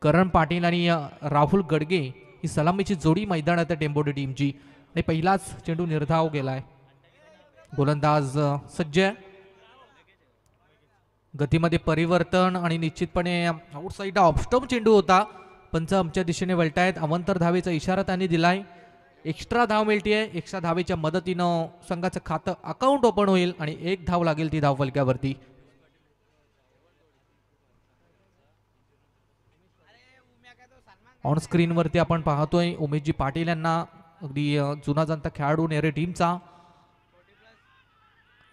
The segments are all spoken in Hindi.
करण पाटील आणि राहुल गडगे ही सलामीची जोडी मैदानात टेम्पोडी टीमची आणि पहिलाच चेंडू निर्धाव गेलाय. गोलंदाज सज्ज, गतीमध्ये परिवर्तन आणि निश्चितपणे आउटसाईड ऑफस्टंप चेंडू होता. पंच आमच्या दिशेने वळतायत. अवंतर धावेचा इशारा त्यांनी दिलाय. एक्स्ट्रा धाव मिळतीये. एक्स्ट्रा धावेच्या मदतीनं संघाचं खातं अकाउंट ओपन होईल आणि 1 धाव लागेल ती धाव फलक्यावरती. ऑन स्क्रीन वरती आपण पाहतोय उमेशजी पाटील यांना, अगदी जुना जाणता खेळाडू नेरे टीमचा.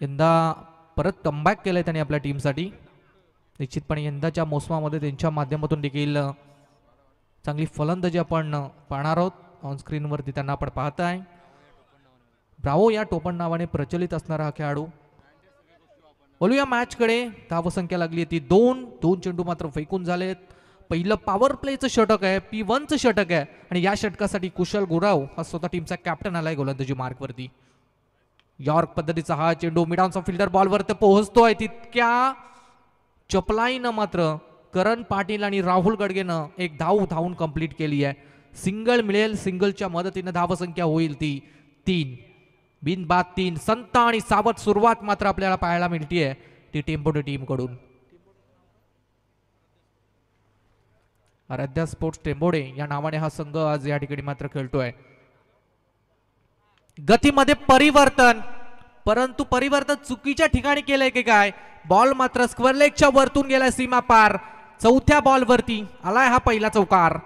यंदा परत कमबॅक केलंय त्यांनी आपल्या टीमसाठी. निश्चितपणे यंदाच्या मोसमामध्ये त्यांच्या माध्यमातून देखील चांगली फलंदाजी आपण पाहणार आहोत. ऑन स्क्रीनवरती त्यांना आपण पाहताय. ब्रावो या टोपण नावाने प्रचलित असणारा हा खेळाडू. बोलूया मॅचकडे. धावसंख्या लागली ती 2 चेंडू मात्र फेकून झालेत. पहिलं पॉवर प्लेचं षटक आहे, P1चं षटक आहे आणि या षटकासाठी कुशल गुराव हा स्वतः टीमचा कॅप्टन आलाय गोलंदाजी मार्कवरती. यॉर्क पद्धतीचा हा चेंडू मिड ऑन फील्डर बॉलवर पोहोचतोय. तितक्या चपलाईनं मात्र करण पाटील आणि राहुल गडगेनं एक धावून कंप्लीट केली आहे. सिंगल मिळेल. सिंगलच्या मदतीनं धावसंख्या होईल ती 3. बिनबाद 3. संत आणि सावध सुरुवात मात्र आपल्याला पाहायला मिळतीये ती टेम्पोडी टीम कडून. आराध्या स्पोर्ट्स टेंबोडे या नावाने हा संघ आज या ठिकाणी मात्र खेळतोय. गतीमध्ये परिवर्तन, परंतु परिवर्तन चुकीच्या ठिकाणी केलंय की काय. बॉल मात्र स्क्वेअर लेगच्या वरतून गेलाय सीमा पार. 4थ्या बॉलवरती आलाय हा पहिला चौकार.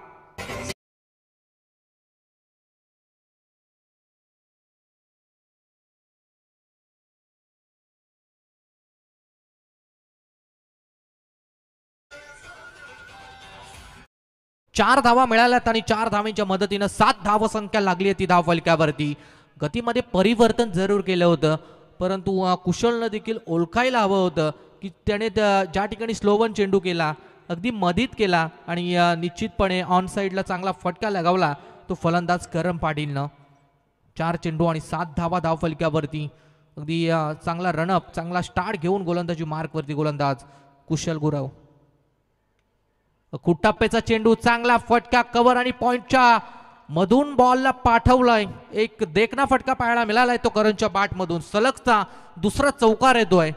चार धावा मिळाल्यात आणि 4 धावांच्या मदतीनं 7 धावसंख्या लागली आहे ती धाव फलकावरती. गतीमध्ये परिवर्तन जरूर केलं होतं, परंतु कुशलनं देखील ओळखायला हवं होतं की त्याने ज्या ठिकाणी स्लोवन चेंडू केला अगदी मधीत केला आणि निश्चितपणे ऑन साईडला चांगला फटका लगावला तो फलंदाज करण पाटीलनं. 4 चेंडू आणि 7 धावा धाव फलकावरती. अगदी चांगला रनअप, चांगला स्टार्ट घेऊन गोलंदाजी मार्कवरती गोलंदाज कुशल गुराव. कुट्टाप्पेचा चेंडू, चांगला फटका, कव्हर आणि पॉइंटच्या मधून बॉलला पाठवलाय. एक देखना फटका पाहायला मिळालाय तो करणच्या बॅट मधून. सलगचा दुसरा चौकार येतोय.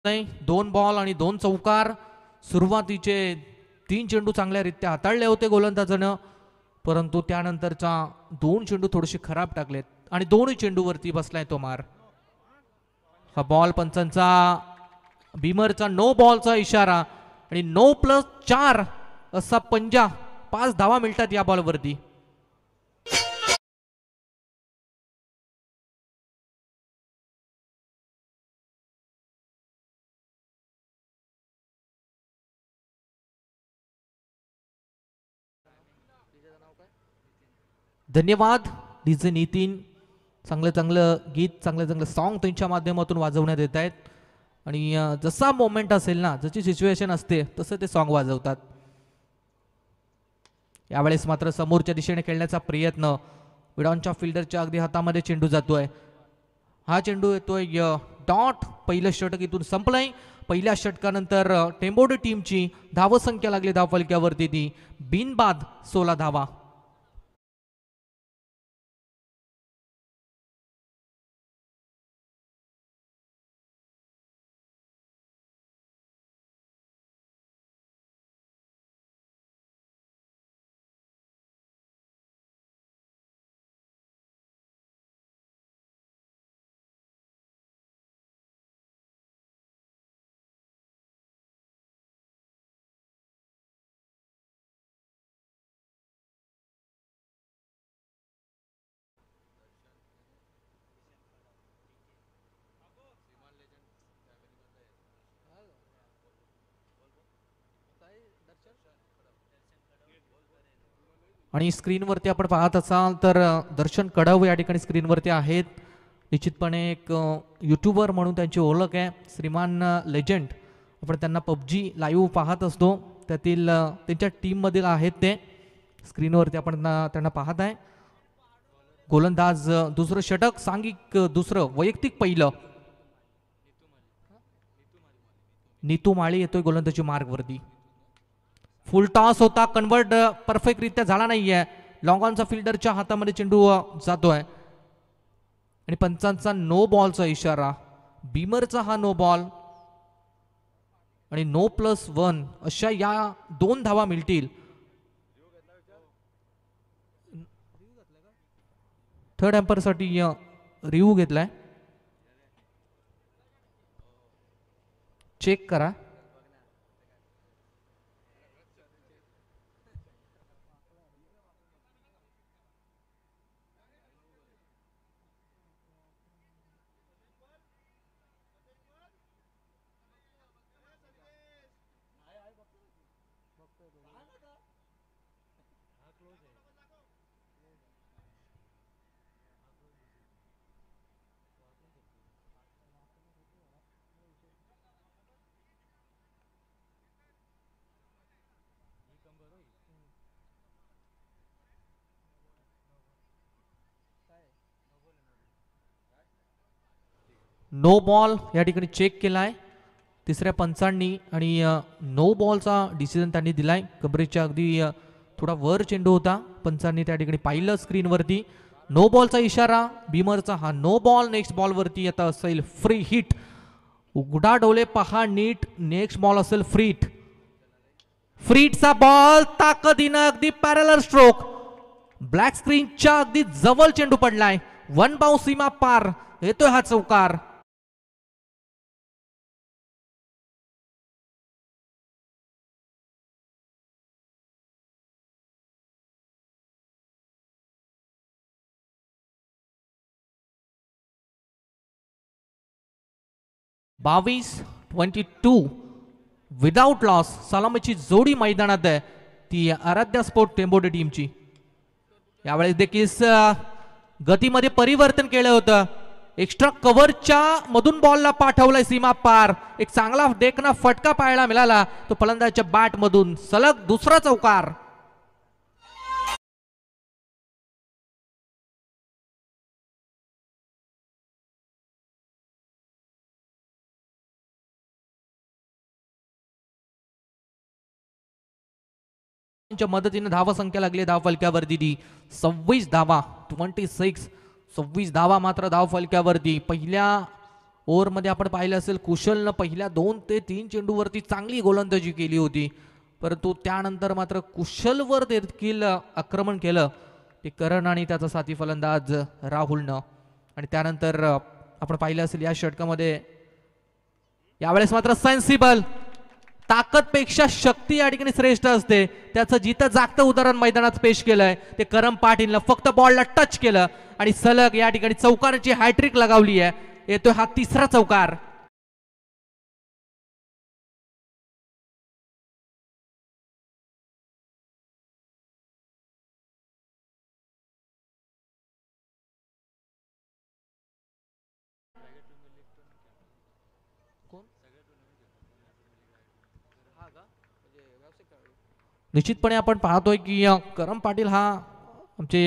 नाही, 2 बॉल आणि 2 चौकार. सुरुवातीचे 3 चेंडू चांगल्यारीत्या हाताळले होते गोलंदाजानं, परंतु त्यानंतरचा 2 चेंडू थोडेसे खराब टाकलेत आणि 2 चेंडूवरती बसलाय तो मार. हा बॉल पंचांचा बीमरचा नो बॉलचा इशारा आणि 9+4 असा पंजा. 5 धावा मिळतात या बॉलवरती. धन्यवाद डीजे नितीन. चांगलं गीत, चांगलं सॉन्ग त्यांच्या माध्यमातून वाजवण्यात येत आहेत आणि जसा मोमेंट असेल ना, जशी सिच्युएशन असते तसं ते सॉन्ग वाजवतात. यावेळेस मात्र समोरच्या दिशेने खेळण्याचा प्रयत्न. विडॉनच्या फिल्डरच्या अगदी हातामध्ये चेंडू जातोय. हा चेंडू येतोय डॉट. पहिलं षटक इथून संपलंय. पहिल्या षटकानंतर टेंबोडी टीमची धावसंख्या लागली धाव फलक्यावरती ती बिनबाद 16 धावा. आणि स्क्रीनवरती आपण पाहत असाल तर दर्शन कडव या ठिकाणी स्क्रीनवरती आहेत. निश्चितपणे एक यूट्यूबर म्हणून त्यांची ओळख आहे. श्रीमान लेजंड. आपण त्यांना PUBG लाईव्ह पाहत असतो. त्यातील त्यांच्या टीममधील आहेत ते. स्क्रीनवरती आपण त्यांना पाहत आहे. गोलंदाज दुसरं षटक, सांघिक दुसरं, वैयक्तिक पहिलं. नीतू माळी येतोय गोलंदाजी मार्गवरती. फुल टॉस होता, कन्वर्ट परफेक्टरित्या झाला नाहीये. लॉंग ऑनचा फिल्डरच्या हातामध्ये चेंडू जातोय आणि पंचांचा नो बॉलचा इशारा. बीमरचा हा नो बॉल आणि नो +1 अशा या 2 धावा मिळतील. थर्ड एम्परसाठी रिव्ह्यू घेतलाय, चेक करा. नो बॉल या ठिकाणी चेक केलाय तिसऱ्या पंचांनी आणि नो बॉलचा डिसिजन त्यांनी दिलाय. कबरेच्या अगदी थोडा वर चेंडू होता, पंचांनी त्या ठिकाणी पाहिलं स्क्रीनवरती. नो बॉलचा इशारा, बीमरचा हा नो बॉल. नेक्स्ट बॉलवरती आता असेल फ्री हिट. उघडा डोळे पहा नीट, नेक्स्ट बॉल असेल फ्री हिट. फ्रीटचा बॉल ताकदीनं अगदी पॅरलर स्ट्रोक, ब्लॅक स्क्रीनच्या अगदी जवळ चेंडू पडलाय. 1 बाउंस सीमा पार, येतोय हा चौकार. बावीस 22 विदाउट लॉस. सलामीची जोडी मैदानात आहे, ती आराध्या स्पोर्ट टेंबोडे टीमची. यावेळेस देखील गतीमध्ये परिवर्तन केलं होतं. एक्स्ट्रा कव्हरच्या मधून बॉलला पाठवलाय सीमा पार. एक चांगला डेकना फटका पाहायला मिळाला तो फलंदाजाच्या बॅट मधून. सलग दुसरा चौकार. मदतीने धावा संख्या लागली धाव फलक्यावरती ती 26 धावा. 26 धावा मात्र धाव फलक्यावरती. पहिल्या ओव्हरमध्ये आपण पाहिलं असेल कुशलनं पहिल्या 2 ते 3 चेंडूवरती चांगली गोलंदाजी केली होती, परंतु त्यानंतर मात्र कुशलवर देखील आक्रमण केलं ते करण आणि त्याचा साथी फलंदाज राहुलनं. आणि त्यानंतर आपण पाहिलं असेल या षटकामध्ये यावेळेस मात्र सेन्सिबल, ताकदपेक्षा शक्ती या ठिकाणी श्रेष्ठ असते, त्याचं जिथं जागतं उदाहरण मैदानात पेश केलंय. ते करम पाटीलनं फक्त बॉलला टच केलं आणि सलग या ठिकाणी चौकाराची हॅट्रिक लगावली आहे. येतोय हा तिसरा चौकार. निश्चितपणे आपण पाहतोय की करम पाटील हा आमचे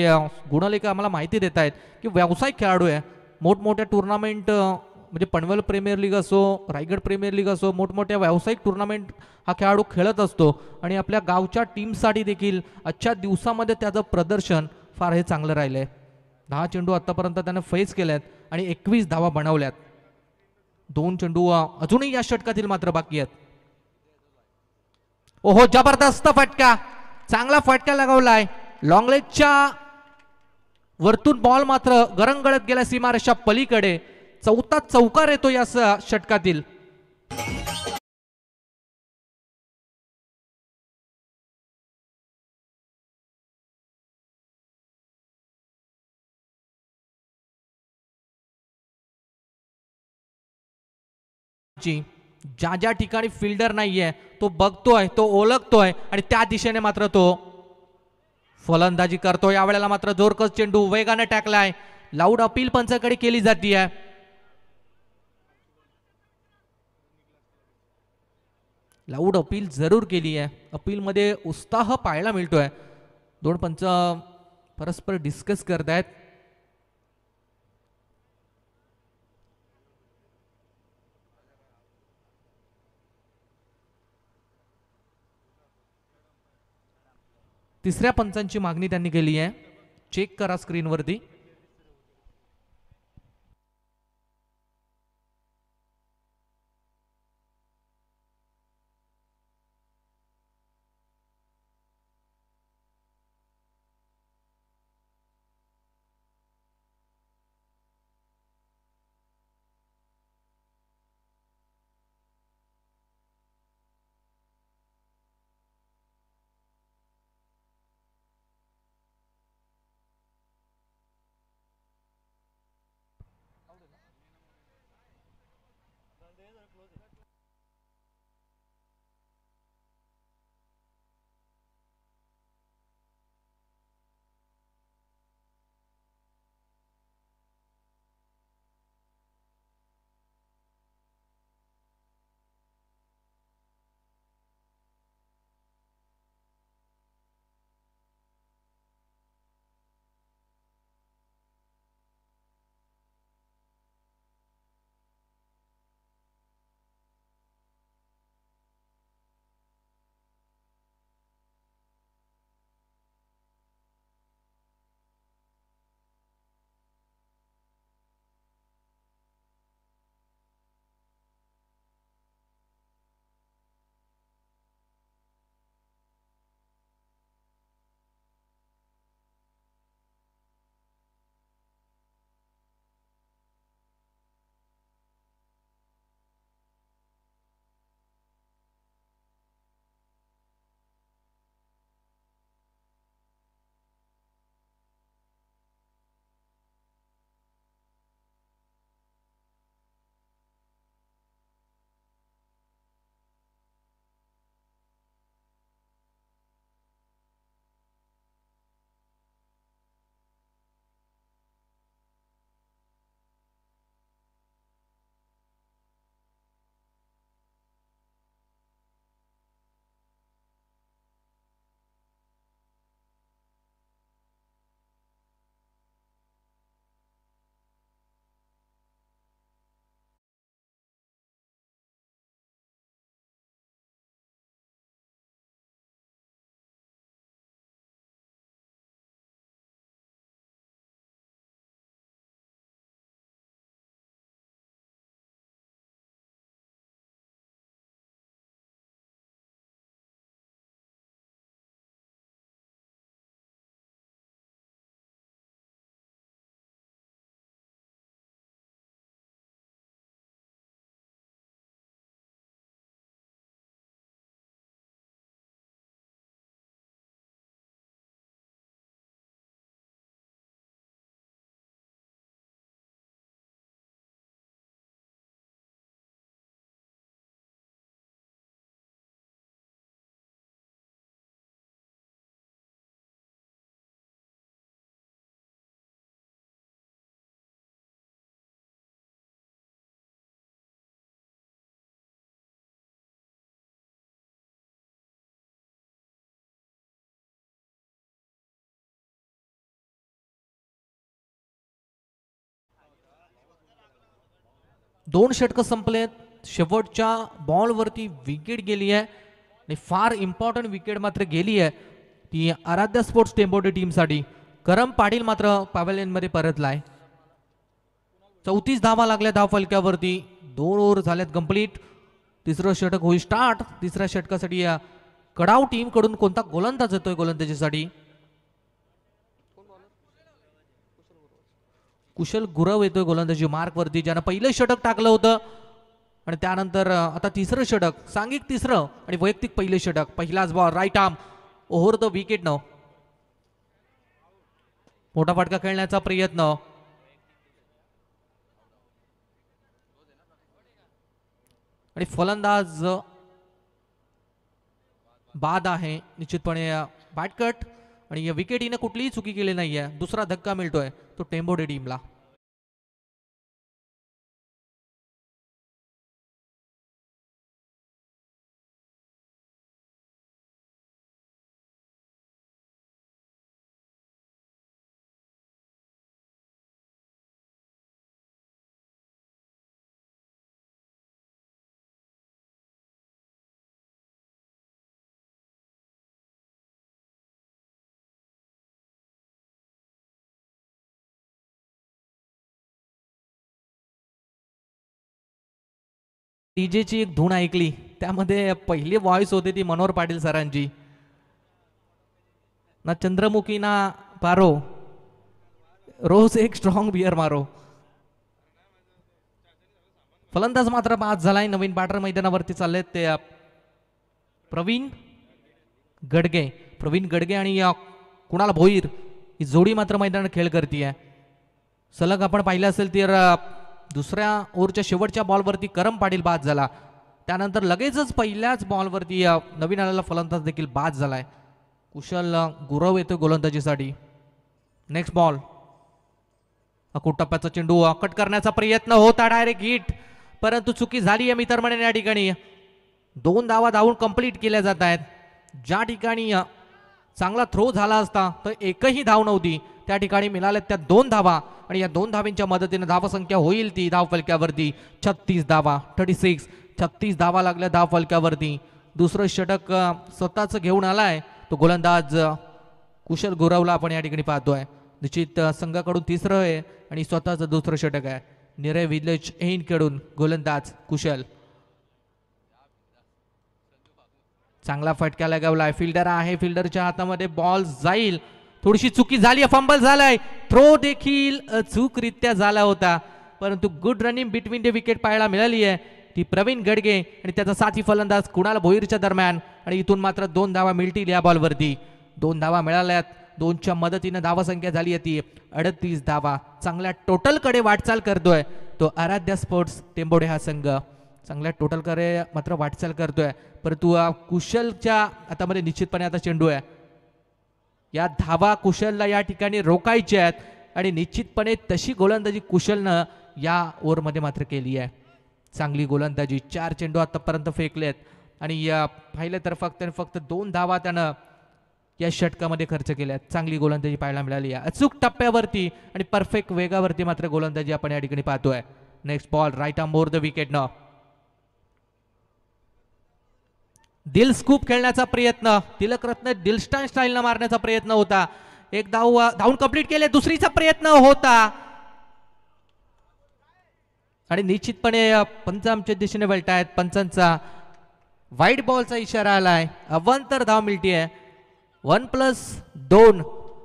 गुणलेखा आम्हाला माहिती देत आहेत की व्यावसायिक खेळाडू आहे. मोठमोठ्या टुर्नामेंट म्हणजे पनवेल प्रीमियर लीग असो, रायगड प्रीमियर लीग असो, मोठमोठ्या व्यावसायिक टुर्नामेंट हा खेळाडू खेळत असतो आणि आपल्या गावच्या टीमसाठी देखील आजच्या दिवसामध्ये त्याचं प्रदर्शन फार हे चांगलं राहिलंय. 10 चेंडू आतापर्यंत त्यानं फेस केल्यात आणि 21 धावा बनवल्यात. 2 चेंडू अजूनही या षटकातील मात्र बाकी आहेत. ओहो, जबरदस्त फटका, चांगला फटका लगावलाय. लॉंगलेजच्या वरतून बॉल मात्र गरंगळत गेला सीमारेषा पलीकडे. चौथा चौकार येतो या षटकातील. ज्या ज्या ठिकाणी फिल्डर नाहीये तो बघतोय, तो ओळखतोय आणि त्या दिशेने मात्र तो फलंदाजी करतो. यावेळेला मात्र जोरकस चेंडू वेगाने टाकलाय. लाऊड अपील पंचाकडे केली जाते. लाऊड अपील जरूर केली आहे. अपील मध्ये उत्साह पाहायला मिळतोय. दोन पंच परस्पर डिस्कस करतायत. तिसऱ्या पंचांची मागणी त्यांनी केली आहे. चेक करा स्क्रीनवरती. दोन षटकं संपलेत. शेवटच्या बॉलवरती विकेट गेली आहे आणि फार इम्पॉर्टंट विकेट मात्र गेली आहे ती आराध्या स्पोर्ट्स टेंबोटे टीमसाठी. करम पाटील मात्र पॅव्हलियनमध्ये परतलाय. 34 धावा लागल्या धाव फलक्यावरती. 2 ओव्हर झाल्यात कंप्लीट. तिसरं षटक होईल स्टार्ट. तिसऱ्या षटकासाठी कडाव टीम कडून कोणता गोलंदाज येतोय गोलंदाजीसाठी? कुशल गुरव येतोय गोलंदाजी मार्क वरती, ज्यानं पहिलं षटक टाकलं होतं आणि त्यानंतर आता तिसरं षटक, सांघिक तिसरं आणि वैयक्तिक पहिलं षटक. पहिलाच ball right arm over the wicket न मोठा फटका खेळण्याचा प्रयत्न. आणि फलंदाज बाद आहे निश्चितपणे. बॅटकट आणि या विकेटीने कुठलीही चुकी केली नाहीये. दुसरा धक्का मिळतोय तो टेंबोडे टीमला. डीजेची एक धून ऐकली, त्यामध्ये पहिली व्हॉइस होती ती मनोहर पाटील सरांची. ना चंद्रमुखी ना पारो, रोज एक स्ट्रॉंग बियर मारो. फलंदाज मात्र बाद झालाय. नवीन बॅटर मैदानावरती चाललेत ते प्रवीण गडगे. प्रवीण गडगे आणि कुणाल भोईर ही जोडी मात्र मैदानात खेळ करतीये. सलग आपण पाहिलं असेल तर दुसऱ्या ओव्हरच्या शेवटच्या बॉलवरती करम पाटील बाद झाला. त्यानंतर लगेचच पहिल्याच बॉलवरती नवीन आलेला फलंदाज देखील बाद झालाय. कुशल गुरव येतो गोलंदाजीसाठी. Next ball. टप्प्याचा चेंडू कट करण्याचा प्रयत्न होता, डायरेक्ट हिट, परंतु चुकी झाली आहे मित्रमंडळी. या ठिकाणी 2 धावा धावून कंप्लीट केल्या जात आहेत. ज्या ठिकाणी चांगला थ्रो झाला असता तर एकही धाव नव्हती, त्या ठिकाणी मिळाल्या त्या 2 धावा आणि या 2 धावींच्या मदतीने धावसंख्या होईल ती धाव फलक्यावरती 36 धावा. 36 धावा लागल्या धाव फलक्यावरती. दुसरं षटक स्वतःच घेऊन आलाय तो गोलंदाज कुशल गुरवला आपण या ठिकाणी पाहतोय. निश्चित संघाकडून तिसरं आहे आणि स्वतःचं दुसरं षटक आहे. निरे विलेज कडून गोलंदाज कुशल. चांगला फटका लगावलाय. फिल्डर आहे, फिल्डरच्या हातामध्ये बॉल जाईल. थोडीशी चुकी झाली, फंबल झालाय. थ्रो देखील चूकरित्या झाला होता, परंतु good running between the wicket पाहायला मिळाली आहे ती प्रवीण गडगे आणि त्याचा साथी फलंदाज कुणाल भोईरच्या दरम्यान. आणि इथून मात्र 2 धावा मिळतील या बॉलवरती. 2 धावा मिळाल्यात. 2च्या मदतीने धावसंख्या झाली आहे ती 38 धावा. चांगल्या टोटलकडे वाटचाल करतोय तो आराध्या स्पोर्ट्स टेंबोडे हा संघ. चांगल्या टोटलकडे मात्र वाटचाल करतोय, परंतु कुशलच्या हातामध्ये निश्चितपणे आता चेंडू आहे. या धावा कुशलला या ठिकाणी रोखायच्या आहेत आणि निश्चितपणे तशी गोलंदाजी कुशलनं या ओव्हरमध्ये मात्र केली आहे. चांगली गोलंदाजी. 4 चेंडू आतापर्यंत फेकलेत आणि पाहिलं तर फक्त 2 धावा त्यानं या षटकामध्ये खर्च केल्यात. चांगली गोलंदाजी पाहायला मिळाली आहे अचूक टप्प्यावरती आणि परफेक्ट वेगावरती मात्र गोलंदाजी आपण या ठिकाणी पाहतोय. Next ball right arm over the wicket न. दिल स्कूप खेळण्याचा प्रयत्न, तिलकरत्न दिलस्टाईन स्टाईलनं मारण्याचा प्रयत्न होता. एक धावून कंप्लीट केले. दुसरीचा प्रयत्न होता आणि निश्चितपणे पंच आमच्या दिशेने वळतायत. पंचांचा वाईट बॉलचा इशारा आलाय. अवांतर धाव मिळतीये. 1+2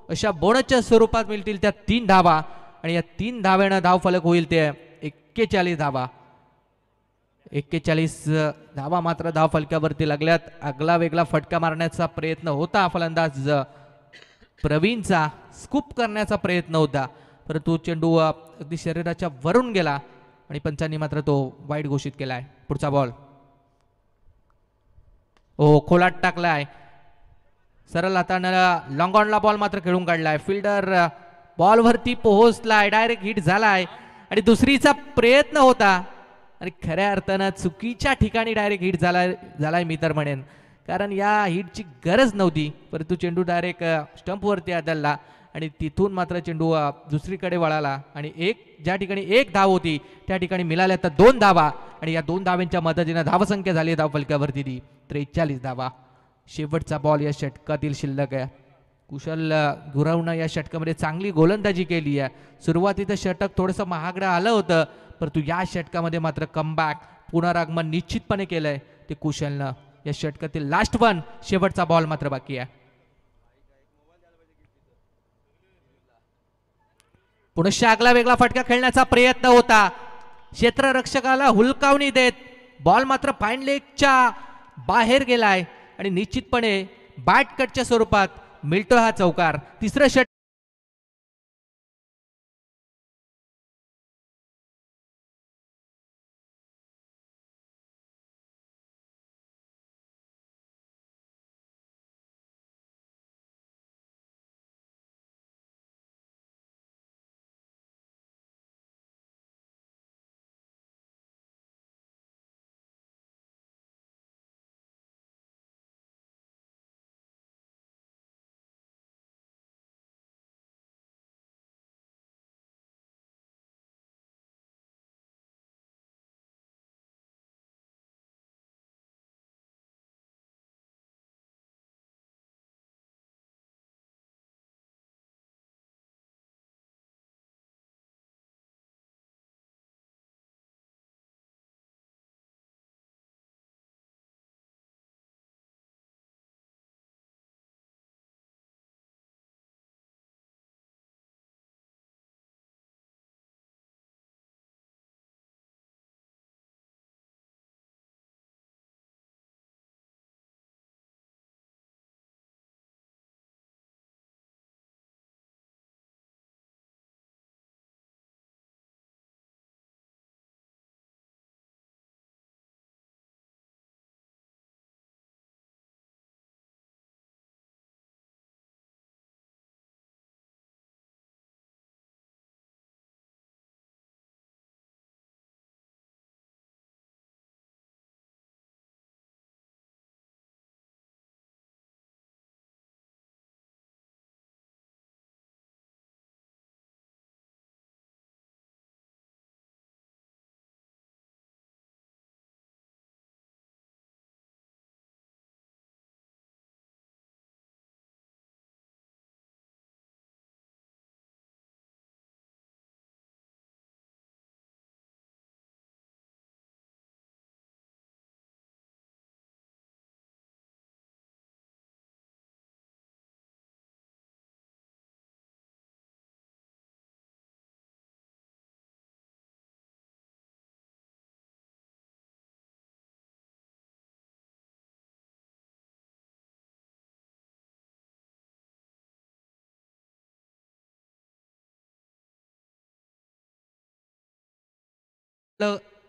अशा बोनसच्या स्वरूपात मिळतील त्या 3 धावा आणि या 3 धाव्यानं धाव फलक होईल ते 41 धावा. 41 धावा मात्र धाव फलकावरती लागल्यात. आगला वेगळा फटका मारण्याचा प्रयत्न होता फलंदाज प्रवीणचा. स्कूप करण्याचा प्रयत्न होता, परंतु चेंडू अगदी शरीराच्या वरून गेला आणि पंचांनी मात्र तो वाईट घोषित केलाय. पुढचा बॉल खोलात टाकलाय. सरळ हातानं लॉंग ऑनला बॉल मात्र खेळून काढलाय. फिल्डर बॉलवरती पोहोचलाय, डायरेक्ट हिट झालाय आणि दुसरीचा प्रयत्न होता आणि खऱ्या अर्थानं चुकीच्या ठिकाणी डायरेक्ट हिट झालाय मी तर म्हणेन, कारण या हिटची गरज नव्हती, परंतु चेंडू डायरेक्ट स्टंपवरती आदळला आणि तिथून मात्र चेंडू दुसरीकडे वळाला आणि ज्या ठिकाणी 1 धाव होती त्या ठिकाणी मिळाल्या तर 2 धावा आणि या 2 धावांच्या मदतीने धावसंख्या झाली धाव फलकावरती ती 43 धावा. शेवटचा बॉल या षटकातील शिल्लक आहे. कुशल गुरवनं या षटकामध्ये चांगली गोलंदाजी केली आहे. सुरुवातीचं षटक थोडंसं महागडं आलं होतं, परंतु या षटकामध्ये मात्र कमबॅक पुनरागमन निश्चितपणे केलंय ते कुशलनं. या षटकातील लास्ट वन शेवटचा बॉल मात्र बाकी आहे. पुनश्च आगला वेगळा फटका खेळण्याचा प्रयत्न होता. क्षेत्ररक्षकाला हुलकावणी देत बॉल मात्र फाईन लेगच्या बाहेर गेलाय आणि निश्चितपणे बॅट कटच्या स्वरूपात मिळतो हा चौकार. तिसरं षटक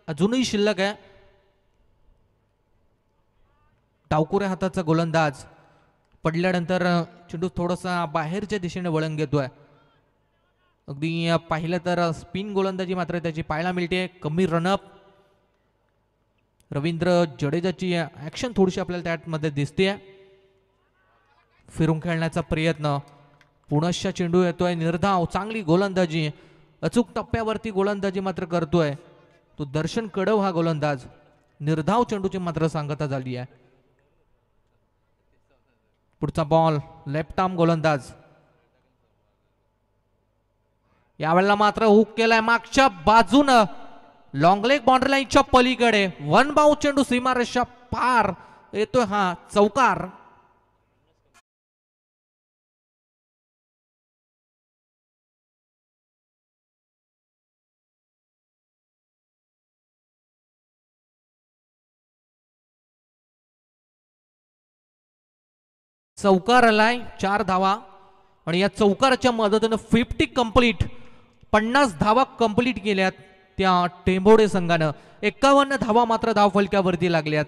अजूनही शिल्लक आहे. डावकुऱ्या हाताचा गोलंदाज पडल्यानंतर चेंडू थोडासा बाहेरच्या दिशेने वळण घेतोय. अगदी पाहिलं तर स्पिन गोलंदाजी मात्र त्याची पाहायला मिळते. कमी रनअप. रवींद्र जडेजाची ऍक्शन थोडीशी आपल्याला त्यामध्ये दिसते. फिरून खेळण्याचा प्रयत्न. पुनश्च चेंडू येतोय. निर्धाव चांगली गोलंदाजी. अचूक टप्प्यावरती गोलंदाजी मात्र करतोय तो दर्शन कडव हा गोलंदाज. निर्धाव चेंडूची मात्र सांगता झाली आहे. पुढचा बॉल लेफ्ट आर्म गोलंदाज. यावेळेला मात्र हुक केलाय मागच्या बाजूनं. लॉंग लेग बाउंड्री लाईनच्या पलीकडे वन बाउंड चेंडू सीमारेषा पार येतोय हा चौकार. चौकार आलाय 4 धावा आणि या चौकाराच्या मदतीनं 50 कंप्लीट 50 धावा कंप्लीट केल्यात त्या टेंभोडे संघानं. 51 धावा मात्र धावफलक्यावरती लागल्यात.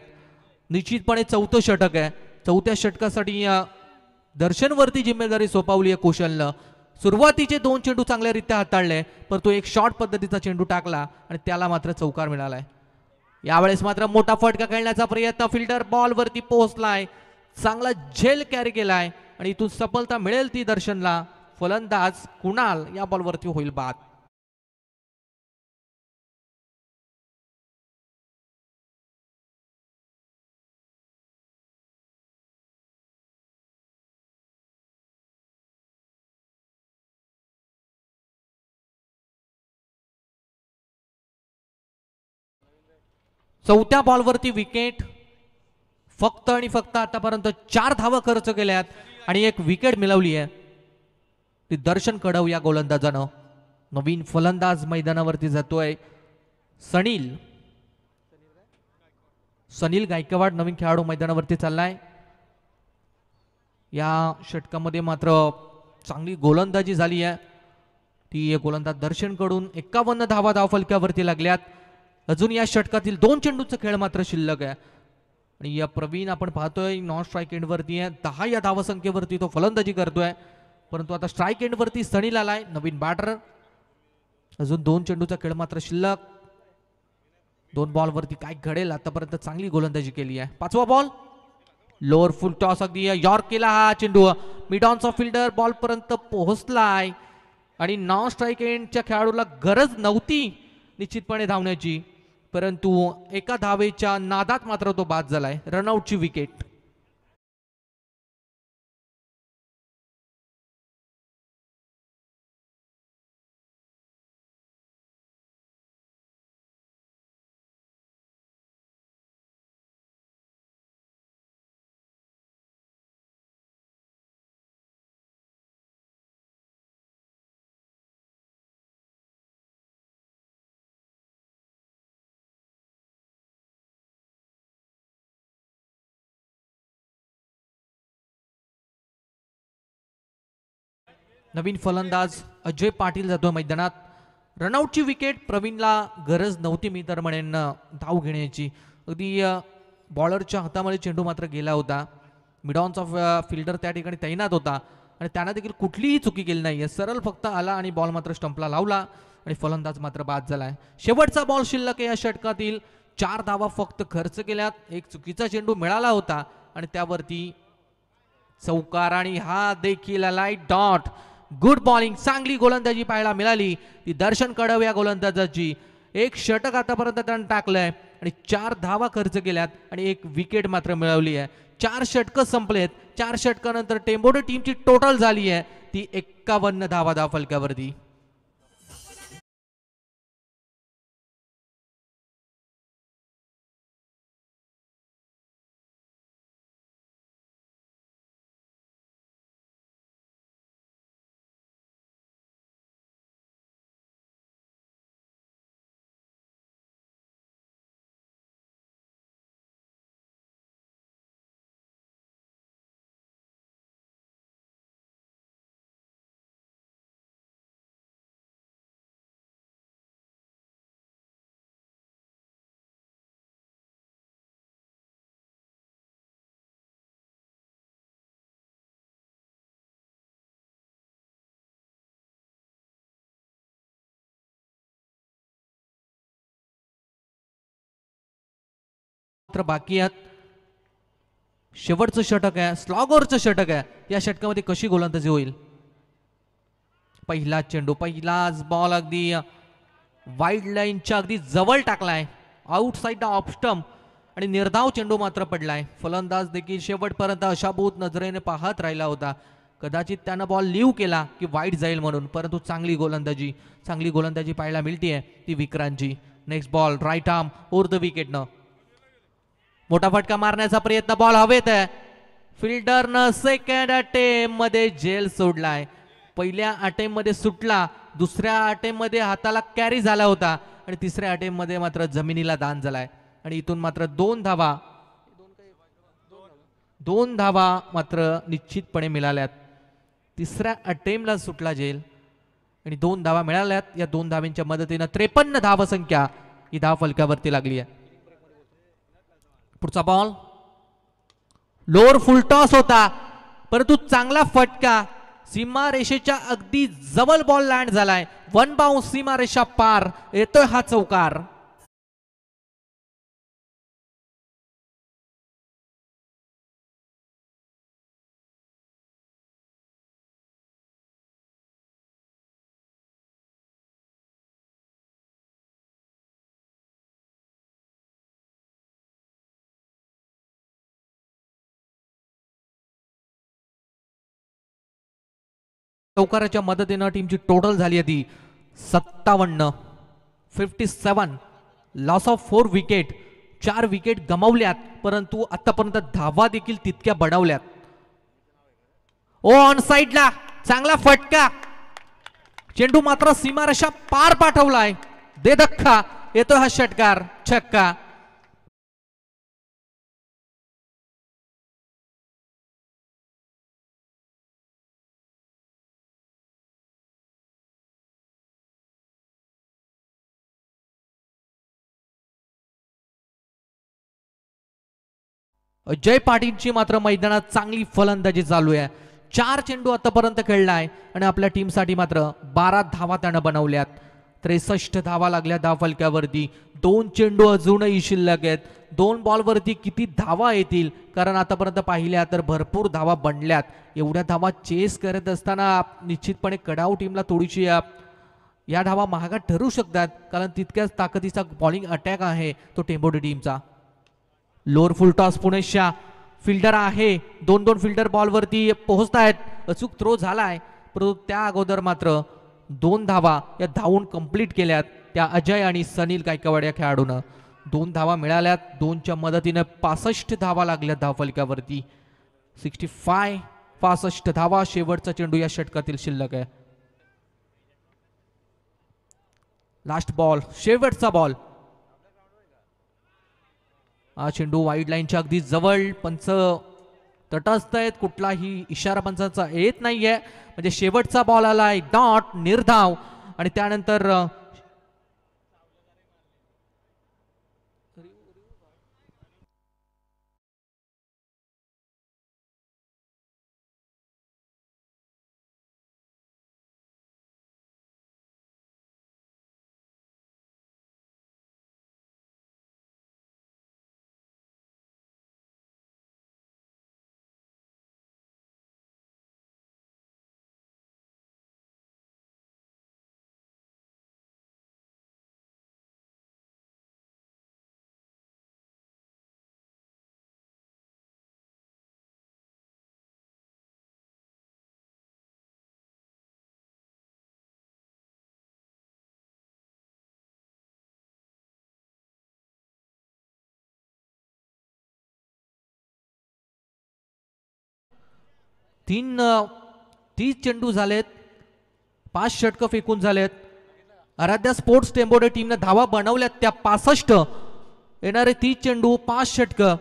निश्चितपणे चौथं षटक आहे. चौथ्या षटकासाठी दर्शनवरती जिम्मेदारी सोपवली आहे कुशलनं. सुरुवातीचे 2 चेंडू चांगल्यारीत्या हाताळले पण तो एक शॉर्ट पद्धतीचा चेंडू टाकला आणि त्याला मात्र चौकार मिळालाय. यावेळेस मात्र मोठा फटका खेळण्याचा प्रयत्न. फिल्डर बॉलवरती पोहोचलाय. चांगला झेल कॅरी केलाय आणि इथून सफलता मिळेल ती दर्शनला. फलंदाज कुणाल या बॉलवरती होईल बाद. चौथ्या बॉलवरती विकेट. फक्त आणि फक्त आतापर्यंत 4 धावा खर्च केल्यात आणि एक विकेट मिळवली आहे ती दर्शन कडव या गोलंदाजानं. नवीन फलंदाज मैदानावरती जातोय सनील गायकवाड नवीन खेळाडू मैदानावरती चाललाय. या षटकामध्ये मात्र चांगली गोलंदाजी झाली आहे. ती गोलंदाज दर्शन कडून 51 धावा धावफलक्यावरती लागल्यात. अजून या षटकातील 2 चेंडूचा खेळ मात्र शिल्लक आहे आणि या प्रवीण आपण पाहतोय नॉन स्ट्राईक एंडवरती आहे. 10 या धावसंख्येवरती तो फलंदाजी करतोय परंतु आता स्ट्राईक एंडवरती सनील आलाय नवीन बॅटर. अजून 2 चेंडूचा खेळ मात्र शिल्लक. 2 बॉलवरती काय घडेल. आतापर्यंत चांगली गोलंदाजी केली आहे. 5वा बॉल लोअर फुल टॉस. अगदी यॉर्क केला हा चेंडू. मिड ऑनचा फिल्डर बॉल पर्यंत पोहोचलाय आणि नॉन स्ट्राईक एंडच्या खेळाडूला गरज नव्हती निश्चितपणे धावण्याची परंतु एका धावेच्या नादात मात्र तो बाद झालाय. रनआउटची विकेट. नवीन फलंदाज अजय पाटील जातो मैदानात. रनआउटची विकेट. प्रवीणला गरज नव्हती मी तर म्हणेन धाव घेण्याची. अगदी बॉलरच्या हातामध्ये चेंडू मात्र गेला होता. मिडॉनचा फिल्डर त्या ठिकाणी तैनात होता आणि त्यानं देखील कुठलीही चुकी केली नाही. सरळ फक्त आला आणि बॉल मात्र स्टंपला लावला आणि फलंदाज मात्र बाद झालाय. शेवटचा बॉल शिल्लक या षटकातील. 4 धावा फक्त खर्च केल्यात. एक चुकीचा चेंडू मिळाला होता आणि त्यावरती चौकार आणि हा देखील लाईट डॉट. Good bowling. चांगली गोलंदाजी पाहायला मिळाली ती दर्शन कडव या गोलंदाजाची. एक षटक आतापर्यंत त्यानं टाकलंय आणि 4 धावा खर्च केल्यात आणि एक विकेट मात्र मिळवली आहे. 4 षटकं संपलेत. 4 षटकानंतर टेंभोडे टीमची टोटल झाली आहे ती 51 धावा धावफलकावरती. मात्र बाकी आहेत. शेवटचं षटक आहे, स्लॉगरचं षटक आहे. या षटकामध्ये कशी गोलंदाजी होईल? पहिला चेंडू, पहिलाच बॉल अगदी वाईड लाईनच्या अगदी जवळ टाकलाय, आउटसाइड ऑफ स्टंप आणि निर्धाव चेंडू मात्र पडलाय. फलंदाज देखील शेवटपर्यंत अशाभूत नजरेने पाहत राहिला होता. कदाचित त्यानं बॉल लीव केला की वाईड जाईल म्हणून, परंतु चांगली गोलंदाजी पाहायला मिळतीये ती विक्रांतची. Next ball right arm over the विकेटनं मोठा फटका मारण्याचा प्रयत्न, बॉल हवेत आहे. फिल्डरनं सेकंड अटेम्प्ट मध्ये झेल सोडलाय. पहिल्या अटेम्प्ट मध्ये सुटला, दुसऱ्या अटेम्प्ट मध्ये हाताला कॅरी झाला होता आणि तिसऱ्या अटेम्प्ट मध्ये मात्र जमिनीला दान झालाय. आणि इथून मात्र दोन धावा मात्र निश्चितपणे मिळाल्यात. तिसऱ्या अटेम्प्टला सुटला झेल आणि 2 धावा मिळाल्यात. या 2 धावांच्या मदतीनं 53 धावसंख्या ही धाव फलकावरती लागली आहे. पुढचा बॉल लोअर फुल टॉस होता, परंतु चांगला फटका, सीमारेषेच्या अगदी जवळ बॉल लँड झालाय. 1 बाउन्स, सीमारेषा पार, येतोय हा चौकार. चौकाराच्या मदतीनं टीमची टोटल झाली आहे ती 57. 57 लॉस ऑफ 4 विकेट. 4 विकेट गमावल्यात, परंतु आतापर्यंत धावा देखील तितक्या बनवल्यात. ऑन साइडला चांगला फटका, चेंडू मात्र सीमारेषा पार पाठवलाय. दे धक्का, येतो हा षटकार, छक्का. अजय पाटीलची मात्र मैदानात चांगली फलंदाजी चालू आहे. 4 चेंडू आतापर्यंत खेळलाय आणि आपल्या टीमसाठी मात्र 12 धावा त्यानं बनवल्यात. 63 धावा लागल्या धाव फलकावरती. 2 चेंडू अजूनही शिल्लक आहेत. 2 बॉलवरती किती धावा येतील, कारण आतापर्यंत पाहिल्या तर भरपूर धावा बनल्यात. एवढ्या धावा चेस करत असताना निश्चितपणे कडाऊ टीमला थोडीशी या धावा महागात ठरू शकतात, कारण तितक्याच ताकदीचा बॉलिंग अटॅक आहे तो टेंबोडी टीमचा. लोअर फुल टॉस पुणेशा फिल्डर आहे, 2-2 फिल्डर बॉलवरती पोहोचतायत. अचूक थ्रो झालाय, परंतु त्या अगोदर मात्र 2 धावा या धावून कंप्लीट केल्यात त्या अजय आणि सनील गायकवाड या खेळाडून. 2 धावा मिळाल्यात. 2च्या मदतीने 65 धावा लागल्या धाव फलकावरती. 65 धावा शेवटचा चेंडू या षटकातील शिल्लक आहे. लास्ट बॉल, शेवटचा बॉल. हा चेंडू वाईड लाईनच्या अगदी जवळ, पंच तटस्थ आहेत, कुठलाही इशारा पंचांचा येत नाहीये. म्हणजे शेवटचा बॉल आलाय, डॉट, निर्धाव आणि त्यानंतर तीन 30 चेंडू झालेत, 5 षटकं फेकून झालेत. आराध्या स्पोर्ट्स टेंबोडे टीमने धावा बनवल्यात त्या 65. येणारे 30 चेंडू, 5 षटकं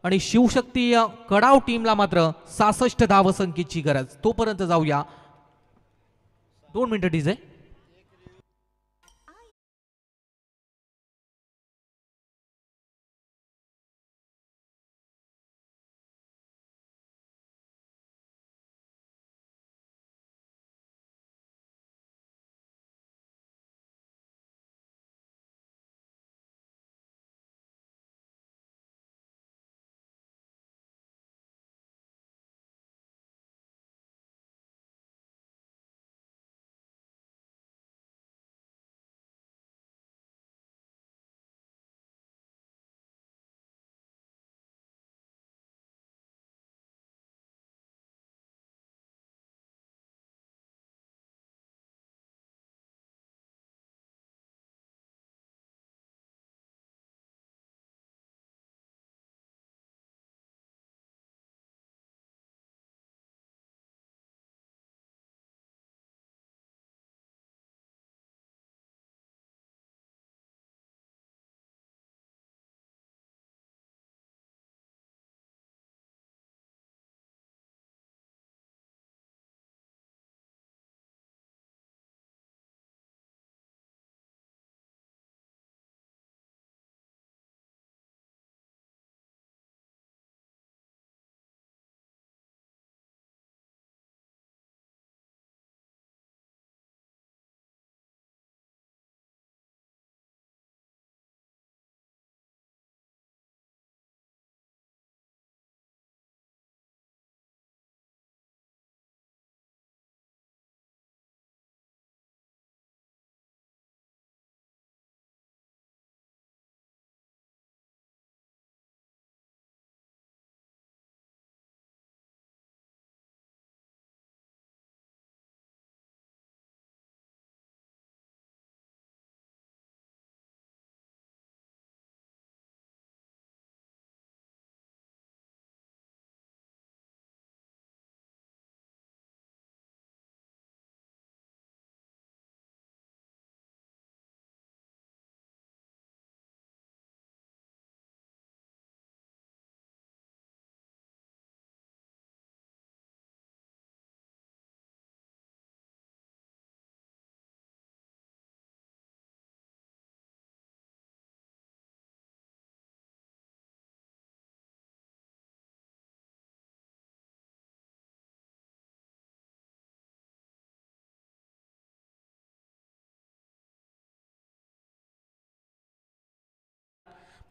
आणि शिवशक्ती कडाव टीमला मात्र 66 धावसंख्येची गरज. तोपर्यंत जाऊया 2 मिनिटं डीजे.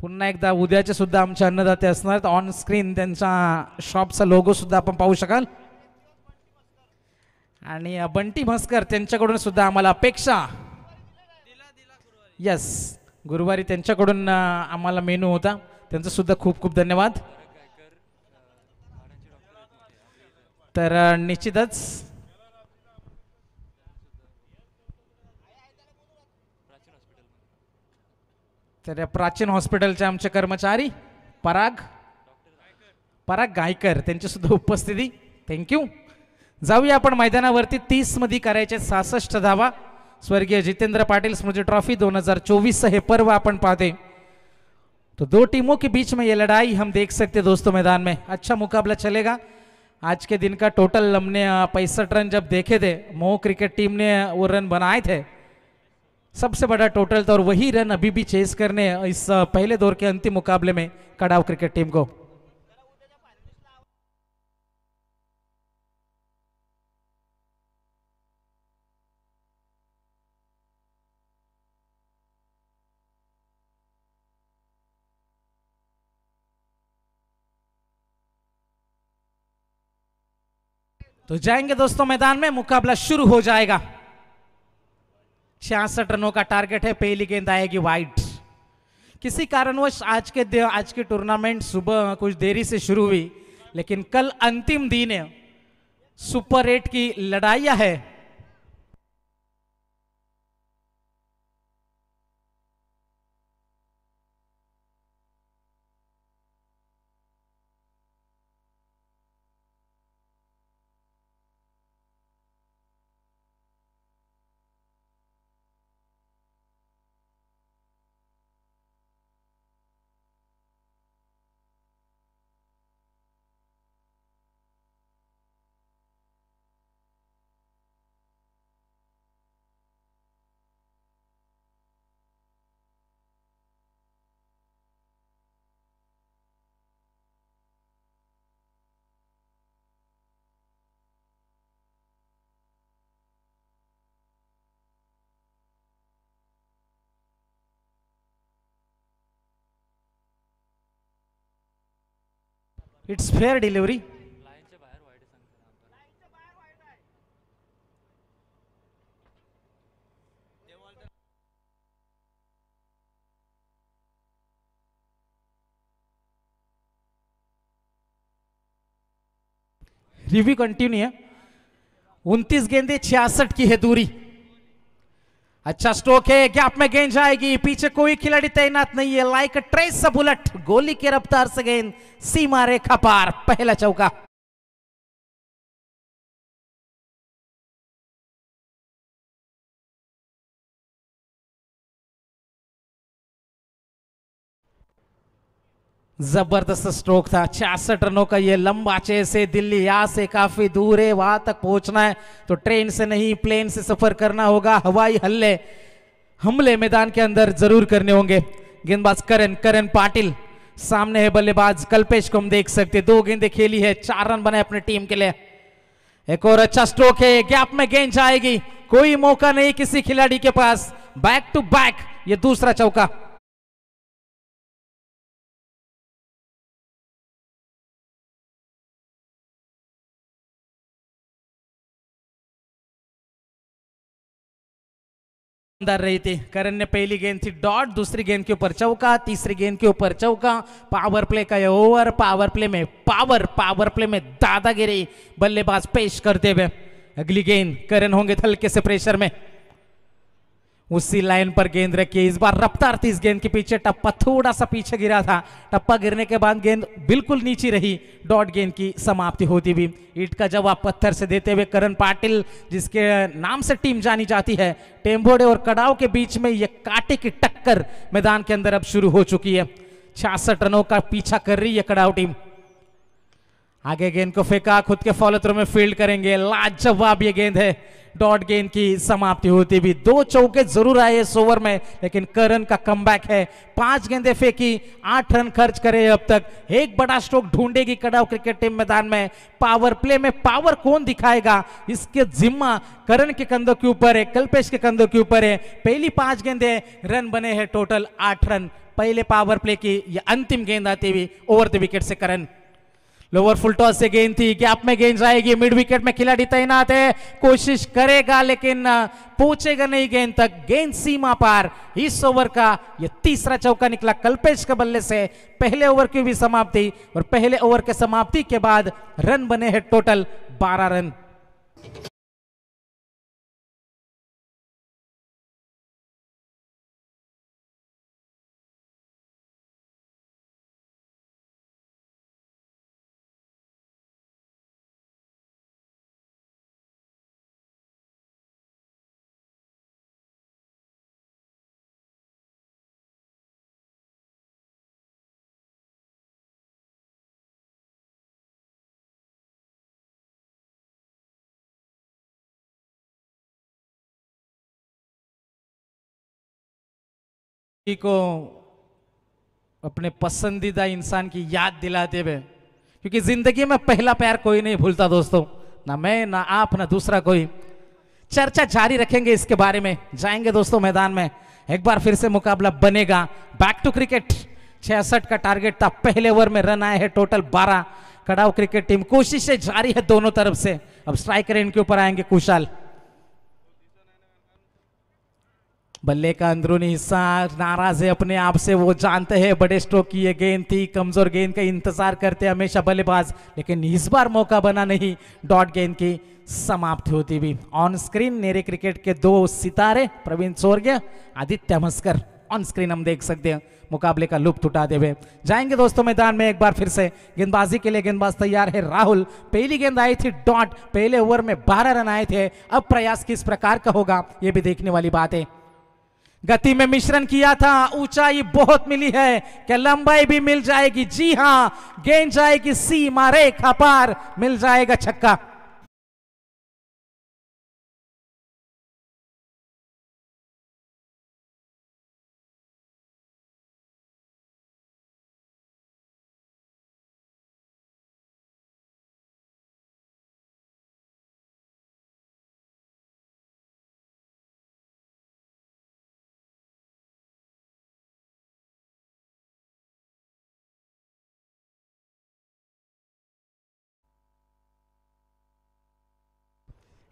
पुन्हा एकदा उद्याचे सुद्धा आमचे अन्नदाते असणार ऑन स्क्रीन त्यांचा शॉपचा लोगो सुद्धा आपण पाहू शकाल. आणि बंटी म्हस्कर त्यांच्याकडून सुद्धा आम्हाला अपेक्षा. यस, गुरुवारी त्यांच्याकडून आम्हाला मेनू होता, त्यांचा सुद्धा खूप खूप धन्यवाद. तर निश्चितच तर प्राचीन हॉस्पिटलचे आमचे कर्मचारी पराग गायकर त्यांची सुद्धा उपस्थिती, थँक्यू. जाऊया आपण मैदानावरती. 30 मध्ये करायचे 66 धावा. स्वर्गीय जितेंद्र पाटिल स्मृति ट्रॉफी 2024 हे पर्व अपन पाते. तो दो टीमों के बीच में ये लड़ाई हम देख सकते दोस्तों मैदान में. अच्छा मुकाबला चलेगा. आज के दिन का टोटल हमने 65 रन जब देखे थे, मोह क्रिकेट टीम ने वो रन बनाए थे, सबसे बड़ा टोटल था, और वही रन अभी भी चेस करने इस पहले दौर के अंतिम मुकाबले में कड़ाव क्रिकेट टीम को. तो जाएंगे दोस्तों मैदान में, मुकाबला शुरू हो जाएगा. 66 रनों का टारगेट है. पहली गेंद आएगी वाइड. किसी कारणवश आज की टूर्नामेंट सुबह कुछ देरी से शुरू हुई, लेकिन कल अंतिम दिन है. सुपर 8 की लड़ाइयां है. It's fair delivery. Review continue है. 29 गेंदे 66 की है दूरी. अच्छा स्ट्रोक है, गैप में गेंद जाएगी. पीछे कोई खिलाड़ी तैनात नहीं है. लाइक ट्रेस बुलेट, गोली की रफ्तार से गेंद सीमा रेखा पार. पहला चौका. जबरदस्त स्ट्रोक था. 66 रनों का ये लंबा चेस है. दिल्ली यहां से काफी दूर है, वहां तक पहुंचना है तो ट्रेन से नहीं प्लेन से सफर करना होगा. हवाई हमले मैदान के अंदर जरूर करने होंगे. गेंदबाज करण पाटिल, सामने है बल्लेबाज कल्पेश को हम देख सकते. 2 गेंदें खेली है, 4 रन बनाए अपनी टीम के लिए. एक और अच्छा स्ट्रोक है, गैप में गेंद जाएगी. कोई मौका नहीं किसी खिलाड़ी के पास. बैक टू बैक ये दूसरा चौका. अंदर रही थी. करण ने पहली गेंद थी डॉट, दूसरी गेंद के ऊपर चौका, तीसरी गेंद के ऊपर चौका. पावर प्ले का ये ओवर. पावर प्ले में दादागिरी बल्लेबाज पेश करते हुए. अगली गेंद करण होंगे हल्के से प्रेशर में. उसी लाइन पर गेंद रखी. इस बार रफ्तार थी इस गेंद के पीछे. टप्पा थोड़ा सा पीछे गिरा था. टप्पा गिरने के बाद गेंद बिल्कुल नीचे रही. डॉट गेंद की समाप्ति होती हुई. ईट का जवाब पत्थर से देते हुए करण पाटिल, जिसके नाम से टीम जानी जाती है. टेम्बोड़े और कड़ाव के बीच में यह कांटे की टक्कर मैदान के अंदर अब शुरू हो चुकी है. 66 रनों का पीछा कर रही है कड़ाव टीम. आगे गेंद को फेंका, खुद के फॉलो थ्रो में फील्ड करेंगे. लाजवाब ये गेंद है. डॉट गेंद की समाप्ति होती भी. 2 चौके जरूर आए इस ओवर में, लेकिन करण का कमबैक है. 5 गेंदें फेंकी, 8 रन खर्च करे अब तक. एक बड़ा स्ट्रोक ढूंढेगी कड़ाव क्रिकेट टीम मैदान में. पावर प्ले में पावर कौन दिखाएगा, इसके जिम्मा करण के कंधों के ऊपर है, कल्पेश के कंधों के ऊपर है. पहली 5 गेंदें, रन बने हैं टोटल 8 रन. पहले पावर प्ले की ये अंतिम गेंद आती हुई ओवर द विकेट से करण। लोअर फुल टॉस से गेंद थी, गैप में गेंद जाएगी, मिड विकेट में खिलाड़ी तैनात है, कोशिश करेगा लेकिन पहुंचेगा नहीं गेंद तक, गेंद सीमा पार। इस ओवर का ये तीसरा चौका निकला कल्पेश के बल्ले से। पहले ओवर की भी समाप्ति और पहले ओवर के समाप्ति के बाद रन बने हैं टोटल 12 रन। को अपने पसंदीदा इंसान की याद दिलाते हुए, क्योंकि जिंदगी में पहला प्यार कोई नहीं भूलता दोस्तों, ना मैं ना आप ना दूसरा कोई। चर्चा जारी रखेंगे इसके बारे में, जाएंगे दोस्तों मैदान में, एक बार फिर से मुकाबला बनेगा। बैक टू क्रिकेट, 66 का टारगेट था, पहले ओवर में रन आए हैं टोटल 12। कड़ाव क्रिकेट टीम कोशिशें जारी है दोनों तरफ से। अब स्ट्राइकर इनके ऊपर आएंगे कुशाल। बल्ले का अंदरूनी हिस्सा नाराज है अपने आप से, वो जानते हैं बड़े स्ट्रोक की ये गेंद थी, कमजोर गेंद का इंतजार करते हमेशा बल्लेबाज, लेकिन इस बार मौका बना नहीं। डॉट गेंद की समाप्ति होती हुई। ऑन स्क्रीन नेरे क्रिकेट के 2 सितारे प्रवीण सोरगे, आदित्य मस्कर ऑन स्क्रीन हम देख सकते हैं। मुकाबले का लुप्त उठाते हुए जाएंगे दोस्तों मैदान में। एक बार फिर से गेंदबाजी के लिए गेंदबाज तैयार है राहुल। पहली गेंद आई थी डॉट, पहले ओवर में 12 रन आए थे। अब प्रयास किस प्रकार का होगा यह भी देखने वाली बात है। गति में मिश्रण किया था, ऊंचाई बहुत मिली है, क्या लंबाई भी मिल जाएगी? जी हां, गेंद जाएगी सीमा रेखा पार, मिल जाएगा छक्का।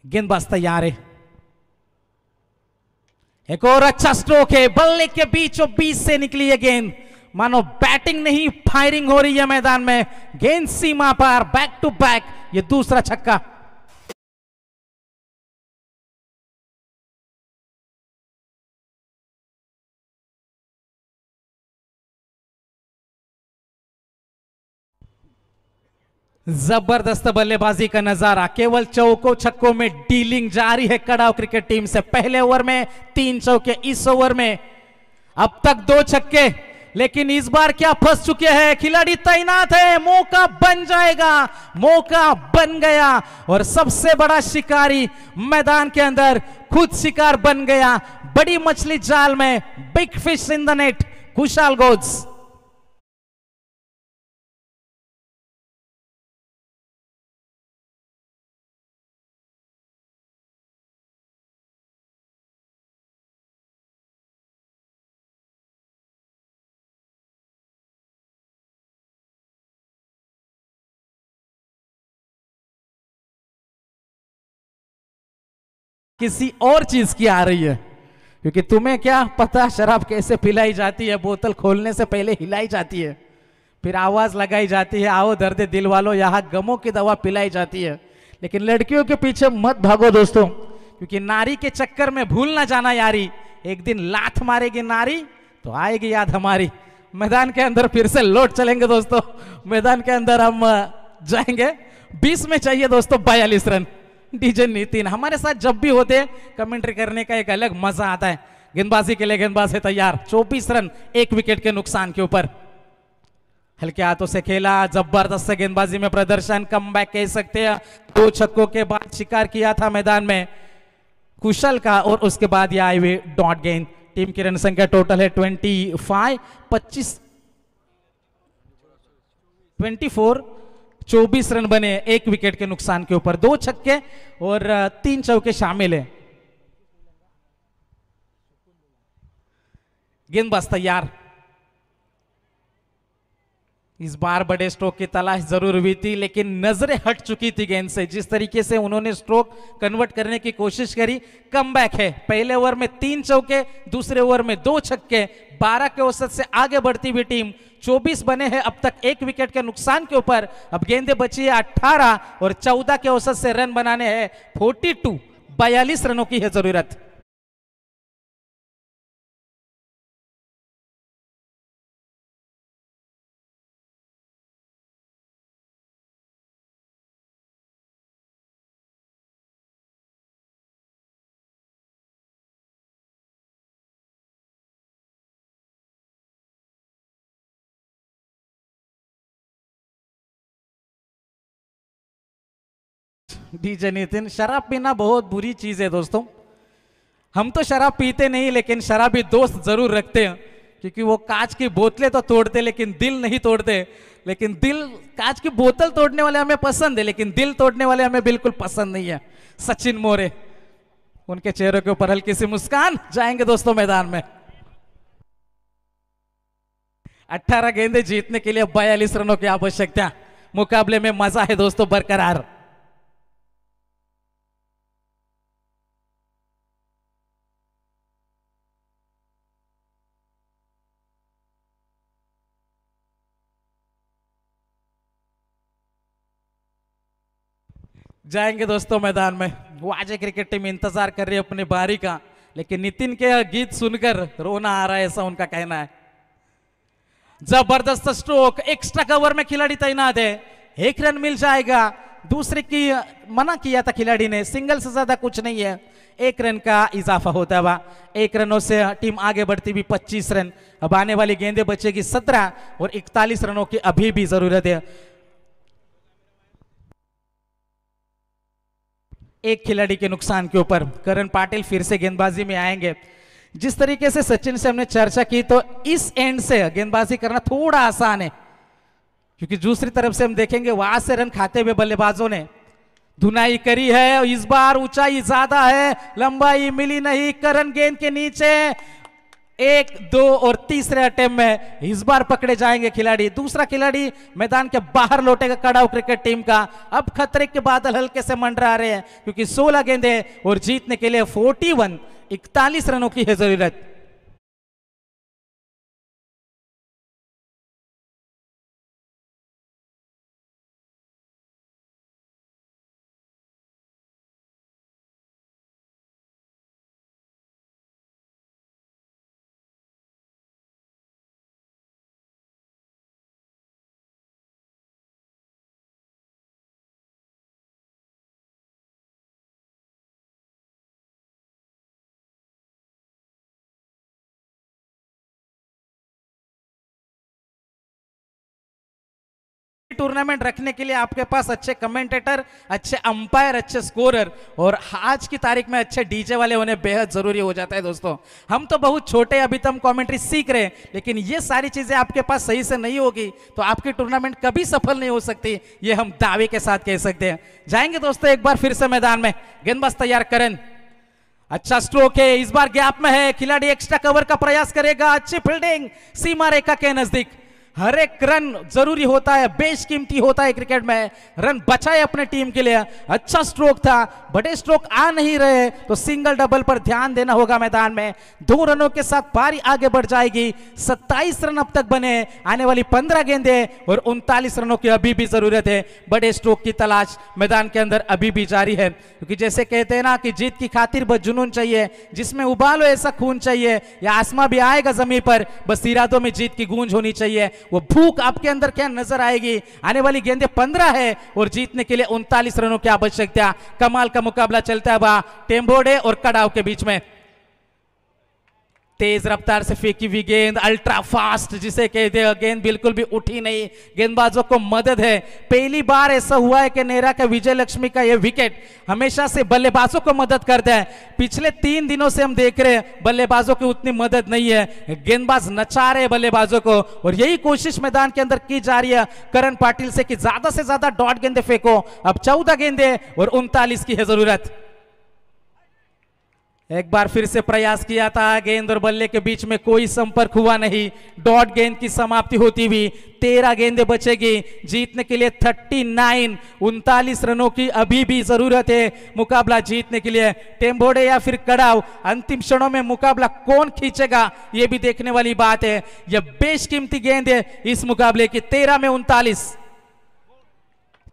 गेंदबाज तैयार है, एक और अच्छा स्ट्रोक है, बल्ले के बीचों बीच से निकली है गेंद, मानो बैटिंग नहीं फायरिंग हो रही है मैदान में। गेंद सीमा पार, बैक टू बैक, ये दूसरा छक्का। जबरदस्त बल्लेबाजी का नजारा, केवल चौकों छक्कों में डीलिंग जारी है कड़ाव क्रिकेट टीम से। पहले ओवर में 3 चौके, इस ओवर में अब तक 2 छक्के, लेकिन इस बार क्या फंस चुके हैं खिलाड़ी तैनात है। मौका बन जाएगा, मौका बन गया और सबसे बड़ा शिकारी मैदान के अंदर खुद शिकार बन गया। बड़ी मछली जाल में, big fish in the net, Khushal गोड्स। किसी और चीज की आ रही है, क्योंकि तुम्हें क्या पता शराब कैसे पिलाई जाती है। बोतल खोलने से पहले हिलाई जाती है, फिर आवाज लगाई जाती है, आओ दर्द दिल वालों यहाँ गमों की दवा पिलाई जाती है। लेकिन लड़कियों के पीछे मत भागो दोस्तों, क्योंकि नारी के चक्कर में भूल ना जाना यारी। एक दिन लात मारेगी नारी तो आएगी याद हमारी। मैदान के अंदर फिर से लौट चलेंगे दोस्तों, मैदान के अंदर हम जाएंगे। 20 में चाहिए दोस्तों 42 रन। डीजे नितिन हमारे साथ जब भी होते हैं, कमेंट्री करने का एक अलग मजा आता है। गेंदबाजी के लिए गेंदबाज है तैयार, 24 रन 1 विकेट के नुकसान के ऊपर। हल्के हाथों से खेला, जबरदस्त गेंदबाजी में प्रदर्शन, कमबैक कह सकते हैं। 2 छक्कों के बाद शिकार किया था मैदान में कुशल का, और उसके बाद ये आए हुए डॉट गेंद। टीम की रन संख्या टोटल है 24 रन बने 1 विकेट के नुकसान के ऊपर। 2 छक्के और 3 चौके शामिल है। गेंदबाज तैयार, इस बार बड़े स्ट्रोक की तलाश जरूर हुई थी, लेकिन नजरें हट चुकी थी गेंद से। जिस तरीके से उन्होंने स्ट्रोक कन्वर्ट करने की कोशिश करी, कमबैक है। पहले ओवर में 3 चौके, दूसरे ओवर में 2 छक्के, 12 के औसत से आगे बढ़ती हुई टीम। 24 बने हैं अब तक 1 विकेट के नुकसान के ऊपर। अब गेंदें बची है 18 और 14 के औसत से रन बनाने हैं 42। 42 रनों की है जरूरत। डीजे नितिन, शराब पीना बहुत बुरी चीज है दोस्तों। हम तो शराब पीते नहीं, लेकिन शराबी दोस्त जरूर रखते हैं, क्योंकि वो कांच की बोतलें तो तोड़ते लेकिन दिल नहीं तोड़ते। लेकिन दिल, कांच की बोतल तोड़ने वाले हमें पसंद है, लेकिन दिल तोड़ने वाले हमें बिल्कुल पसंद नहीं है। सचिन मोरे, उनके चेहरे के ऊपर हल्की सी मुस्कान। जाएंगे दोस्तों मैदान में। 18 गेंदें जीतने के लिए 42 रनों की आवश्यकता। मुकाबले में मजा है दोस्तों बरकरार। जाएंगे दोस्तों मैदान में। वाजे क्रिकेट टीम इंतजार कर रही है अपनी बारी का, लेकिन नितिन के गीत सुनकर रोना आ रहा है, ऐसा उनका कहना है। जबरदस्त स्ट्रोक, एक्स्ट्रा कवर में खिलाड़ी तैनात है, 1 रन मिल जाएगा। दूसरे की मना किया था खिलाड़ी ने, सिंगल से ज्यादा कुछ नहीं है, 1 रन का इजाफा होता हुआ 1 रनों से टीम आगे बढ़ती हुई 25 रन। अब आने वाली गेंदें बचेगी 17 और 41 रनों की अभी भी जरूरत है। एक खिलाड़ी के नुकसान के ऊपर करण पाटिल फिर से गेंदबाजी में आएंगे। जिस तरीके से सचिन से हमने चर्चा की, तो इस एंड से गेंदबाजी करना थोड़ा आसान है, क्योंकि दूसरी तरफ से हम देखेंगे वहां से रन खाते हुए बल्लेबाजों ने धुनाई करी है। इस बार ऊंचाई ज्यादा है, लंबाई मिली नहीं। करण गेंद के नीचे 1, 2 और तीसरे अटेम्प्ट में इस बार पकड़े जाएंगे खिलाड़ी। दूसरा खिलाड़ी मैदान के बाहर लौटेगा कड़ाऊ क्रिकेट टीम का। अब खतरे के बादल हल्के से मंडरा रहे हैं, क्योंकि 16 गेंदे और जीतने के लिए 41 रनों की है जरूरत। टूर्नामेंट रखने के लिए आपके पास अच्छे कमेंटेटर, अच्छे अंपायर, अच्छे स्कोरर और आज की तारीख में अच्छे डीजे वाले होने बेहद जरूरी हो जाता है दोस्तों। हम तो बहुत छोटे, अभी तो हम कमेंट्री सीख रहे हैं, लेकिन ये सारी चीजें आपके पास सही से नहीं होगी तो आपकी टूर्नामेंट कभी सफल नहीं हो सकती, ये हम दावे के साथ कह सकते हैं। जाएंगे दोस्तों एक बार फिर से मैदान में। गेंदबाज तैयार करें, अच्छा स्ट्रोक है, इस बार गैप में है, खिलाड़ी एक्स्ट्रा कवर का प्रयास करेगा। अच्छी फील्डिंग, सीमा रेखा के नजदीक। हर एक रन जरूरी होता है, बेशकीमती होता है क्रिकेट में। रन बचाए अपने टीम के लिए। अच्छा स्ट्रोक था, बड़े स्ट्रोक आ नहीं रहे तो सिंगल डबल पर ध्यान देना होगा मैदान में। 2 रनों के साथ पारी आगे बढ़ जाएगी। 27 रन अब तक बने, आने वाली 15 गेंदें और 39 रनों की अभी भी जरूरत है। बड़े स्ट्रोक की तलाश मैदान के अंदर अभी भी जारी है, क्योंकि जैसे कहते हैं ना कि जीत की खातिर बस जुनून चाहिए, जिसमें उबालो ऐसा खून चाहिए, या आसमां भी आएगा जमीन पर, बस इरादों में जीत की गूंज होनी चाहिए। वो भूख आपके अंदर क्या नजर आएगी। आने वाली गेंदें 15 है और जीतने के लिए 39 रनों की आवश्यकता। कमाल का मुकाबला चलता है टेम्बोडे और कड़ाव के बीच में। तेज रफ्तार से फेंकी हुई गेंद, अल्ट्रा फास्ट जिसे कहते हैं, गेंद बिल्कुल भी उठी नहीं। गेंदबाजों को मदद है। पहली बार ऐसा हुआ है कि नेहरा का विजय लक्ष्मी का यह विकेट हमेशा से बल्लेबाजों को मदद करता है। पिछले 3 दिनों से हम देख रहे हैं बल्लेबाजों की उतनी मदद नहीं है। गेंदबाज नचा रहे बल्लेबाजों को, और यही कोशिश मैदान के अंदर की जा रही है करण पाटिल से कि ज्यादा से ज्यादा डॉट गेंदे फेंको। अब 14 गेंदे और 39 की है जरूरत। एक बार फिर से प्रयास किया था, गेंद और बल्ले के बीच में कोई संपर्क हुआ नहीं। डॉट गेंद की समाप्ति होती हुई 13 गेंदें बचेगी जीतने के लिए 39 रनों की अभी भी जरूरत है मुकाबला जीतने के लिए। टेम्बोडे या फिर कड़ाव, अंतिम क्षणों में मुकाबला कौन खींचेगा ये भी देखने वाली बात है। यह बेशकीमती गेंद है इस मुकाबले की। 13 में 39,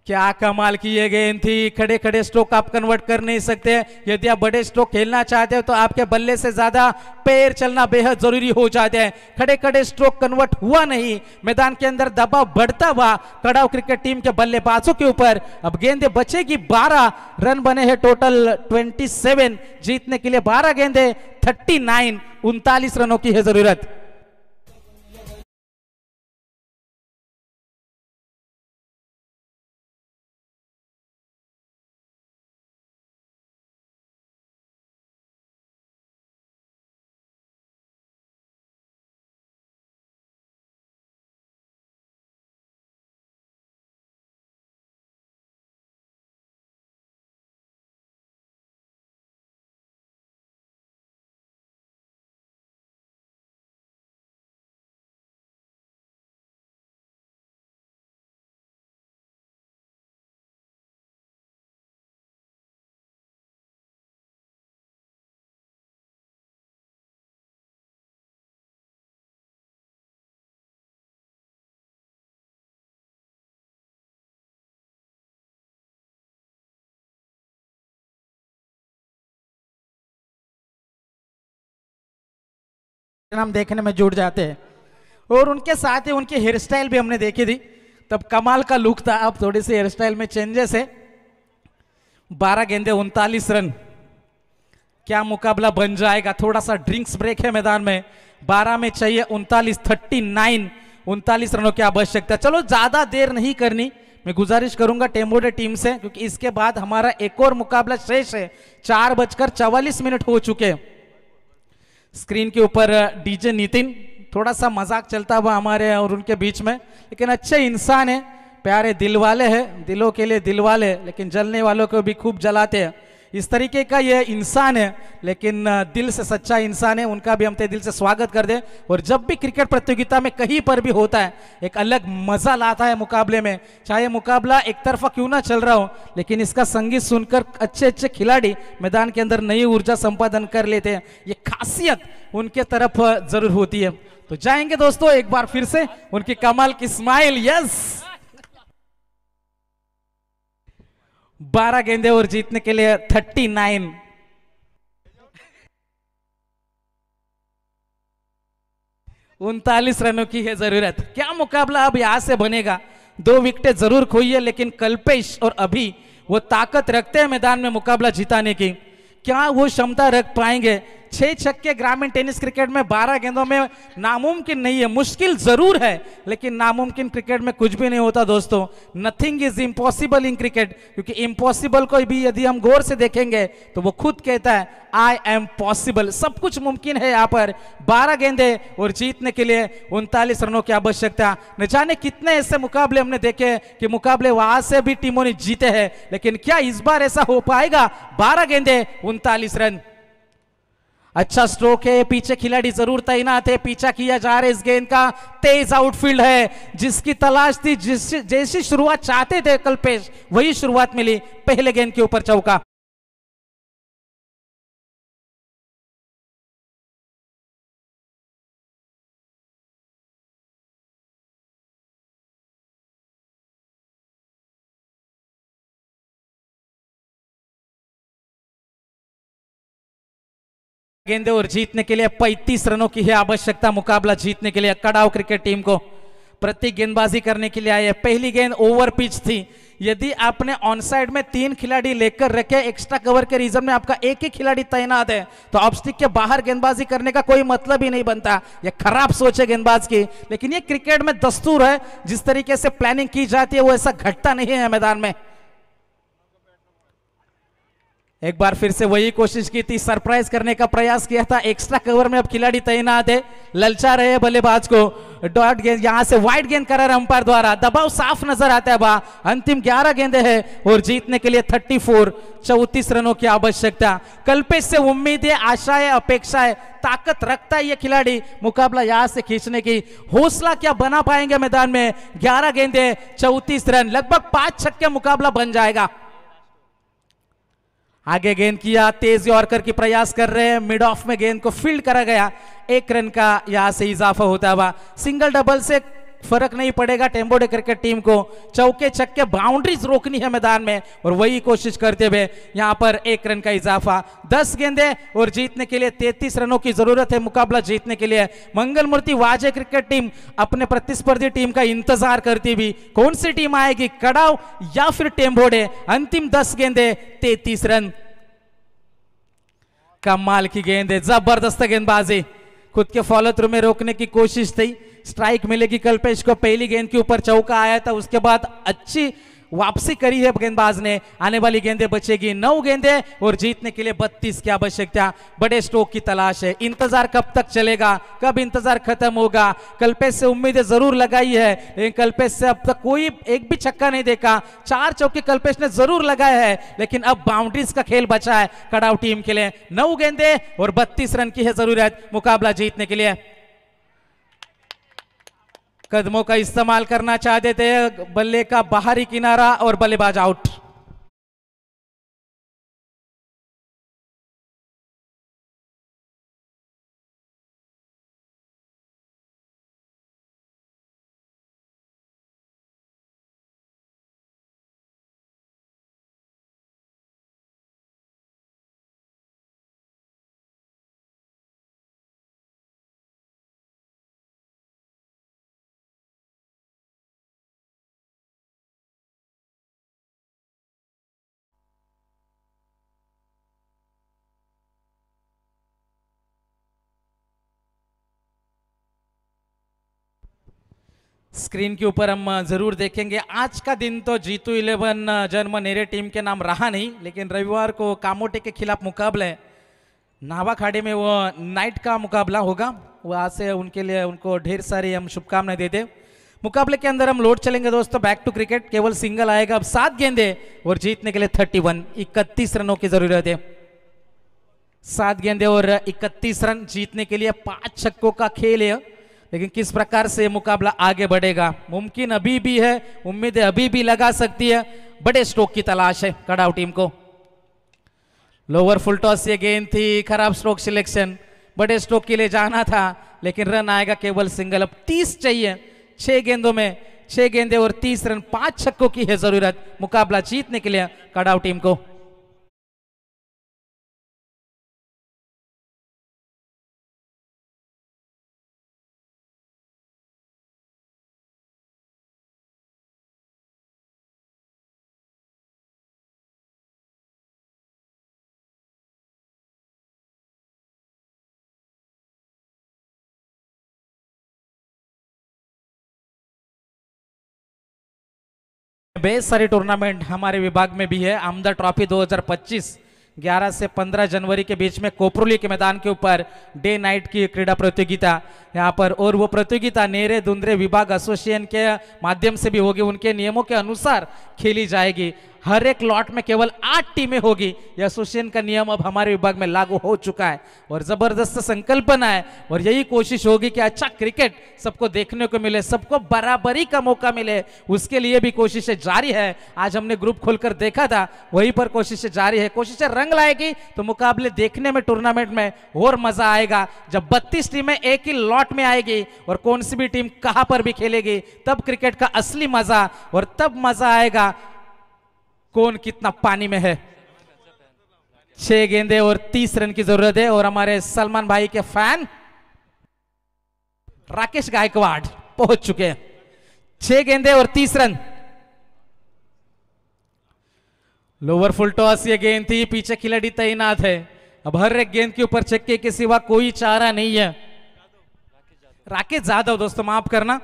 क्या कमाल की ये गेंद थी। खड़े खड़े स्ट्रोक आप कन्वर्ट कर नहीं सकते। यदि आप बड़े स्ट्रोक खेलना चाहते हो तो आपके बल्ले से ज्यादा पैर चलना बेहद जरूरी हो जाते हैं। खड़े खड़े स्ट्रोक कन्वर्ट हुआ नहीं। मैदान के अंदर दबाव बढ़ता हुआ कड़ाव क्रिकेट टीम के बल्लेबाजों के ऊपर। अब गेंदें बचेगी 12 रन बने हैं टोटल 27। जीतने के लिए 12 गेंदें 39 रनों की है जरूरत। हम देखने में जुट जाते हैं और उनके साथ ही उनकी हेयर स्टाइल भी हमने देखी थी, तब कमाल का लुक था। अब थोड़ी सी हेयर स्टाइल में चेंजेस है। 12 गेंदे 39 रन, क्या मुकाबला बन जाएगा। थोड़ा सा ड्रिंक्स ब्रेक है मैदान में। 12 में चाहिए 39 रनों की आवश्यकता। चलो ज्यादा देर नहीं करनी, मैं गुजारिश करूंगा टेम्बोडे टीम से, क्योंकि इसके बाद हमारा एक और मुकाबला शेष है। 4:44 हो चुके। स्क्रीन के ऊपर डीजे नितिन, थोड़ा सा मजाक चलता हुआ हमारे और उनके बीच में, लेकिन अच्छे इंसान है, प्यारे दिल वाले हैं, दिलों के लिए दिल वाले, लेकिन जलने वालों को भी खूब जलाते हैं। इस तरीके का ये इंसान है, लेकिन दिल से सच्चा इंसान है। उनका भी हम दिल से स्वागत कर दें। और जब भी क्रिकेट प्रतियोगिता में कहीं पर भी होता है, एक अलग मजा लाता है मुकाबले में। चाहे मुकाबला एक तरफा क्यों ना चल रहा हो, लेकिन इसका संगीत सुनकर अच्छे अच्छे खिलाड़ी मैदान के अंदर नई ऊर्जा संपादन कर लेते हैं। ये खासियत उनके तरफ जरूर होती है। तो जाएंगे दोस्तों एक बार फिर से उनकी कमाल की स्माइल। यस, 12 गेंदे और जीतने के लिए 39 रनों की है जरूरत। क्या मुकाबला अब यहां से बनेगा। 2 विकेटें जरूर खोई है, लेकिन कल्पेश और अभी वो ताकत रखते हैं मैदान में मुकाबला जिताने की। क्या वो क्षमता रख पाएंगे। 6 छक्के ग्रामीण टेनिस क्रिकेट में 12 गेंदों में नामुमकिन नहीं है। मुश्किल जरूर है, लेकिन नामुमकिन क्रिकेट में कुछ भी नहीं होता दोस्तों। Nothing is impossible in cricket, क्योंकि इम्पॉसिबल को भी यदि हम गौर से देखेंगे तो वो खुद कहता है आई एम पॉसिबल। सब कुछ मुमकिन है यहाँ पर। 12 गेंदे और जीतने के लिए 39 रनों की आवश्यकता। न जाने कितने ऐसे मुकाबले हमने देखे कि मुकाबले वहां से भी टीमों ने जीते हैं, लेकिन क्या इस बार ऐसा हो पाएगा। 12 गेंदे 39 रन। अच्छा स्ट्रोक है, पीछे खिलाड़ी जरूर तैनात है। पीछा किया जा रहा है इस गेंद का। तेज आउटफील्ड है, जिसकी तलाश थी, जैसी शुरुआत चाहते थे कल्पेश, वही शुरुआत मिली। पहले गेंद के ऊपर चौका। गेंदे और जीतने के लिए 35 रनों की है आवश्यकता मुकाबला जीतने के लिए। कड़ाव क्रिकेट टीम को प्रति गेंदबाजी करने के लिए आए। पहली गेंद ओवर पिच थी। यदि आपने ऑन साइड में 3 खिलाड़ी लेकर रखे, एक्स्ट्रा कवर के रीजन में आपका एक ही खिलाड़ी तैनात है, तो ऑफ स्टिक के बाहर गेंदबाजी करने का कोई मतलब ही नहीं बनता। यह खराब सोच है गेंदबाज की, लेकिन यह क्रिकेट में दस्तूर है। जिस तरीके से प्लानिंग की जाती है वो ऐसा घटता नहीं है मैदान में। एक बार फिर से वही कोशिश की थी, सरप्राइज करने का प्रयास किया था। एक्स्ट्रा कवर में अब खिलाड़ी तैनात है, ललचा रहे बल्लेबाज को। डॉट गेंद यहां से वाइड गेंद करा अंपायर द्वारा, दबाव साफ नजर आता है। बा अंतिम 11 गेंदे हैं और जीतने के लिए 34 रनों की आवश्यकता। कल्पेश से उम्मीद है, आशा है, अपेक्षा है, ताकत रखता है ये खिलाड़ी मुकाबला यहां से खींचने की। हौसला क्या बना पाएंगे मैदान में? 11 गेंदे 34 रन, लगभग 5 छक्के मुकाबला बन जाएगा। आगे गेंद किया, तेज यॉर्कर की प्रयास कर रहे हैं, मिड ऑफ में गेंद को फील्ड करा गया। 1 रन का यहां से इजाफा होता हुआ। सिंगल डबल से फर्क नहीं पड़ेगा टेम्बो डे क्रिकेट टीम को, चौके छक्के बाउंड्रीज रोकनी है मैदान में और वही कोशिश करते हुए यहां पर 1 रन का इजाफा। 10 गेंदे और जीतने के लिए 33 रनों की जरूरत है मुकाबला जीतने के लिए। मंगल मूर्ति वाजे क्रिकेट टीम अपने प्रतिस्पर्धी टीम का इंतजार करती हुई, कौन सी टीम आएगी, कड़ाव या फिर टेम्बो डे? अंतिम 10 गेंदे 33 रन। कमाल की गेंद है, जबरदस्त गेंदबाजी, खुद के फॉलो थ्रू में रोकने की कोशिश थी। स्ट्राइक मिलेगी कल्पेश को, पहली गेंद के ऊपर चौका आया था, उसके बाद अच्छी वापसी करी है गेंदबाज ने। आने वाली गेंदें बचेगी, 9 गेंदे और जीतने के लिए 32 की आवश्यकता। बड़े स्ट्रोक की तलाश है, इंतजार कब तक चलेगा, कब इंतजार खत्म होगा? कल्पेश से उम्मीदें जरूर लगाई है, लेकिन कल्पेश से अब तक कोई एक भी छक्का नहीं देखा। 4 चौके कल्पेश ने जरूर लगाए हैं, लेकिन अब बाउंड्रीज का खेल बचा है कड़ाव टीम के लिए। 9 गेंदे और 32 रन की है जरूरत मुकाबला जीतने के लिए। कदमों का इस्तेमाल करना चाहते थे, बल्ले का बाहरी किनारा और बल्लेबाज आउट। स्क्रीन के ऊपर हम जरूर देखेंगे। आज का दिन तो जीतू 11 जन्म नेरे टीम के नाम रहा नहीं, लेकिन रविवार को कामोटे के खिलाफ मुकाबला है नावा खाड़ी में, वो नाइट का मुकाबला होगा। वहां से उनके लिए उनको ढेर सारी हम शुभकामनाएं देते। मुकाबले के अंदर हम लौट चलेंगे दोस्तों, बैक टू क्रिकेट। केवल सिंगल आएगा अब। 7 गेंदे और जीतने के लिए 31 रनों की जरूरत है। 7 गेंदे और 31 रन जीतने के लिए 5 छक्कों का खेल है, लेकिन किस प्रकार से मुकाबला आगे बढ़ेगा मुमकिन अभी भी है, उम्मीदें अभी भी लगा सकती है। बड़े स्ट्रोक की तलाश है कड़ाव टीम को। लोअर फुल टॉस ये गेंद थी, खराब स्ट्रोक सिलेक्शन, बड़े स्ट्रोक के लिए जाना था, लेकिन रन आएगा केवल सिंगल। अब 30 चाहिए 6 गेंदों में, 6 गेंदे और 30 रन, 5 छक्कों की है जरूरत मुकाबला जीतने के लिए कड़ाव टीम को। बेहद सारे टूर्नामेंट हमारे विभाग में भी है। आमदा ट्रॉफी 2025 11 से 15 जनवरी के बीच में कोपरोली के मैदान के ऊपर डे नाइट की क्रीड़ा प्रतियोगिता यहाँ पर, और वो प्रतियोगिता नेरे दुंदरे विभाग एसोसिएशन के माध्यम से भी होगी, उनके नियमों के अनुसार खेली जाएगी। हर एक लॉट में केवल 8 टीमें होगी। यह एसोसिएशन का नियम अब हमारे विभाग में लागू हो चुका है और जबरदस्त संकल्पना है, और यही कोशिश होगी कि अच्छा क्रिकेट सबको देखने को मिले, सबको बराबरी का मौका मिले, उसके लिए भी कोशिशें जारी है। आज हमने ग्रुप खोलकर देखा था, वहीं पर कोशिशें जारी है। कोशिशें रंग लाएगी तो मुकाबले देखने में टूर्नामेंट में और मजा आएगा। जब 32 टीमें एक ही लॉट में आएगी और कौन सी भी टीम कहां पर भी खेलेगी, तब क्रिकेट का असली मजा, और तब मजा आएगा कौन कितना पानी में है। 6 गेंदे और 30 रन की जरूरत है, और हमारे सलमान भाई के फैन राकेश गायकवाड़ पहुंच चुके हैं। 6 गेंदे और 30 रन। लोअर फुल टॉस ये गेंद थी, पीछे खिलाड़ी तैनात है। अब हर एक गेंद के ऊपर छक्के के सिवा कोई चारा नहीं है। राकेश जाधव दोस्तों माफ करना,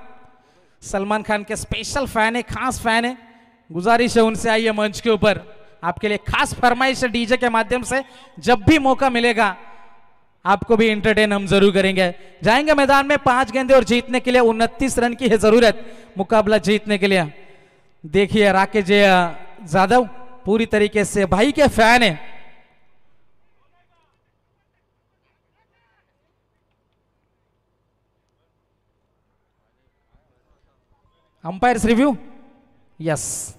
सलमान खान के स्पेशल फैन है, खास फैन है, गुजारिश है उनसे आइए मंच के ऊपर। आपके लिए खास फरमाइश है डीजे के माध्यम से, जब भी मौका मिलेगा आपको भी एंटरटेन हम जरूर करेंगे। जाएंगे मैदान में 5 गेंदे और जीतने के लिए 29 रन की है जरूरत मुकाबला जीतने के लिए। देखिए राकेश यादव पूरी तरीके से भाई के फैन है। अंपायर्स रिव्यू, यस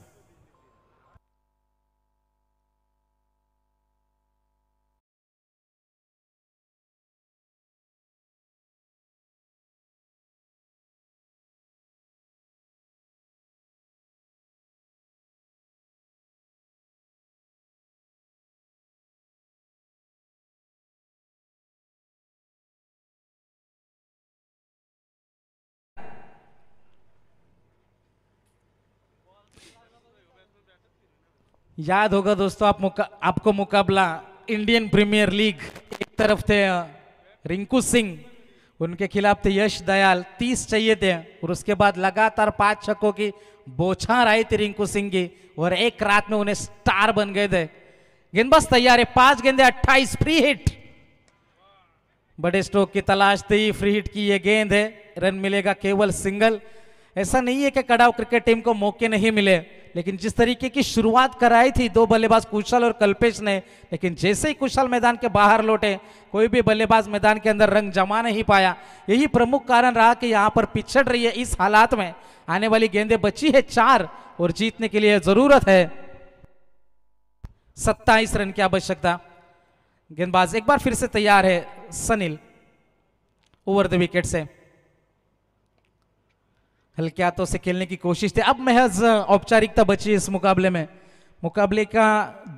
याद होगा दोस्तों आपको मुकाबला इंडियन प्रीमियर लीग, एक तरफ थे रिंकू सिंह, उनके खिलाफ थे यश दयाल, 30 चाहिए थे और उसके बाद लगातार 5 छक्कों की बौछार आई थी रिंकू सिंह की और एक रात में उन्हें स्टार बन गए थे। गेंदबाज तैयार है, 5 गेंदे 28 फ्री हिट, बड़े स्ट्रोक की तलाश थी, फ्री हिट की ये गेंद है, रन मिलेगा केवल सिंगल। ऐसा नहीं है कि कड़ाव क्रिकेट टीम को मौके नहीं मिले, लेकिन जिस तरीके की शुरुआत कराई थी 2 बल्लेबाज कुशल और कल्पेश ने, लेकिन जैसे ही कुशल मैदान के बाहर लौटे कोई भी बल्लेबाज मैदान के अंदर रंग जमा नहीं पाया। यही प्रमुख कारण रहा कि यहां पर पिछड़ रही है। इस हालात में आने वाली गेंदें बची है 4 और जीतने के लिए जरूरत है 27 रन की आवश्यकता। गेंदबाज एक बार फिर से तैयार है सनील, ओवर द विकेट से हल्के हाथों से खेलने की कोशिश थी। अब महज औपचारिकता बची इस मुकाबले में, मुकाबले का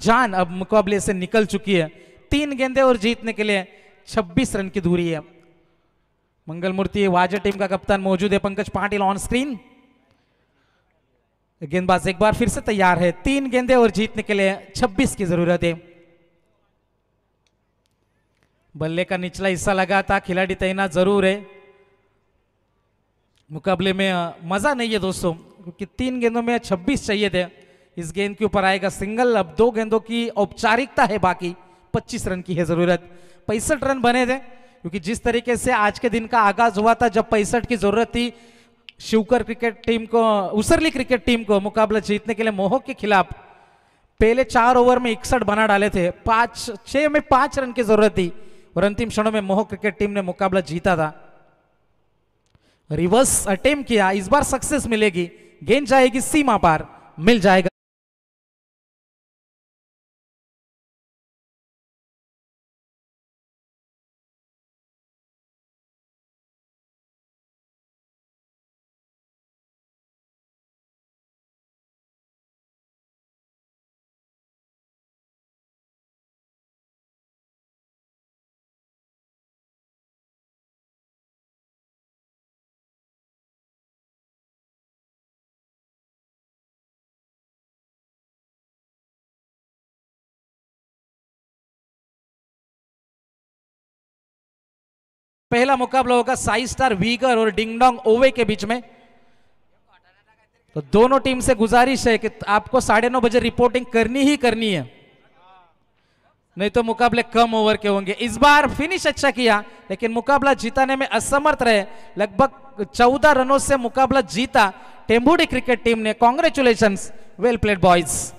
जान अब मुकाबले से निकल चुकी है। 3 गेंदे और जीतने के लिए 26 रन की दूरी है। मंगल मूर्ति वाजे टीम का कप्तान मौजूद है, पंकज पाटिल ऑन स्क्रीन। गेंदबाज एक बार फिर से तैयार है, 3 गेंदे और जीतने के लिए 26 की जरूरत है। बल्ले का निचला हिस्सा लगा था, खिलाड़ी तैनात जरूर है। मुकाबले में मजा नहीं है दोस्तों, क्योंकि 3 गेंदों में 26 चाहिए थे। इस गेंद के ऊपर आएगा सिंगल। अब 2 गेंदों की औपचारिकता है, बाकी 25 रन की है जरूरत। 65 रन बने थे, क्योंकि जिस तरीके से आज के दिन का आगाज हुआ था, जब 65 की जरूरत थी शिवकर क्रिकेट टीम को, उसरली क्रिकेट टीम को मुकाबला जीतने के लिए मोहक के खिलाफ पहले 4 ओवर में 61 बना डाले थे। 6 में 5 रन की जरूरत थी और अंतिम क्षणों में मोहक क्रिकेट टीम ने मुकाबला जीता था। रिवर्स अटेम्प्ट किया, इस बार सक्सेस मिलेगी, गेंद जाएगी सीमा पार, मिल जाएगा। पहला मुकाबला होगा साई स्टार वीगर और डिंगडोंग ओवे के बीच में। तो दोनों टीम से गुजारिश है कि आपको 9:30 बजे रिपोर्टिंग करनी ही करनी है, नहीं तो मुकाबले कम ओवर के होंगे। इस बार फिनिश अच्छा किया, लेकिन मुकाबला जीताने में असमर्थ रहे। लगभग 14 रनों से मुकाबला जीता टेम्बुडी क्रिकेट टीम ने। Congratulations, well played boys.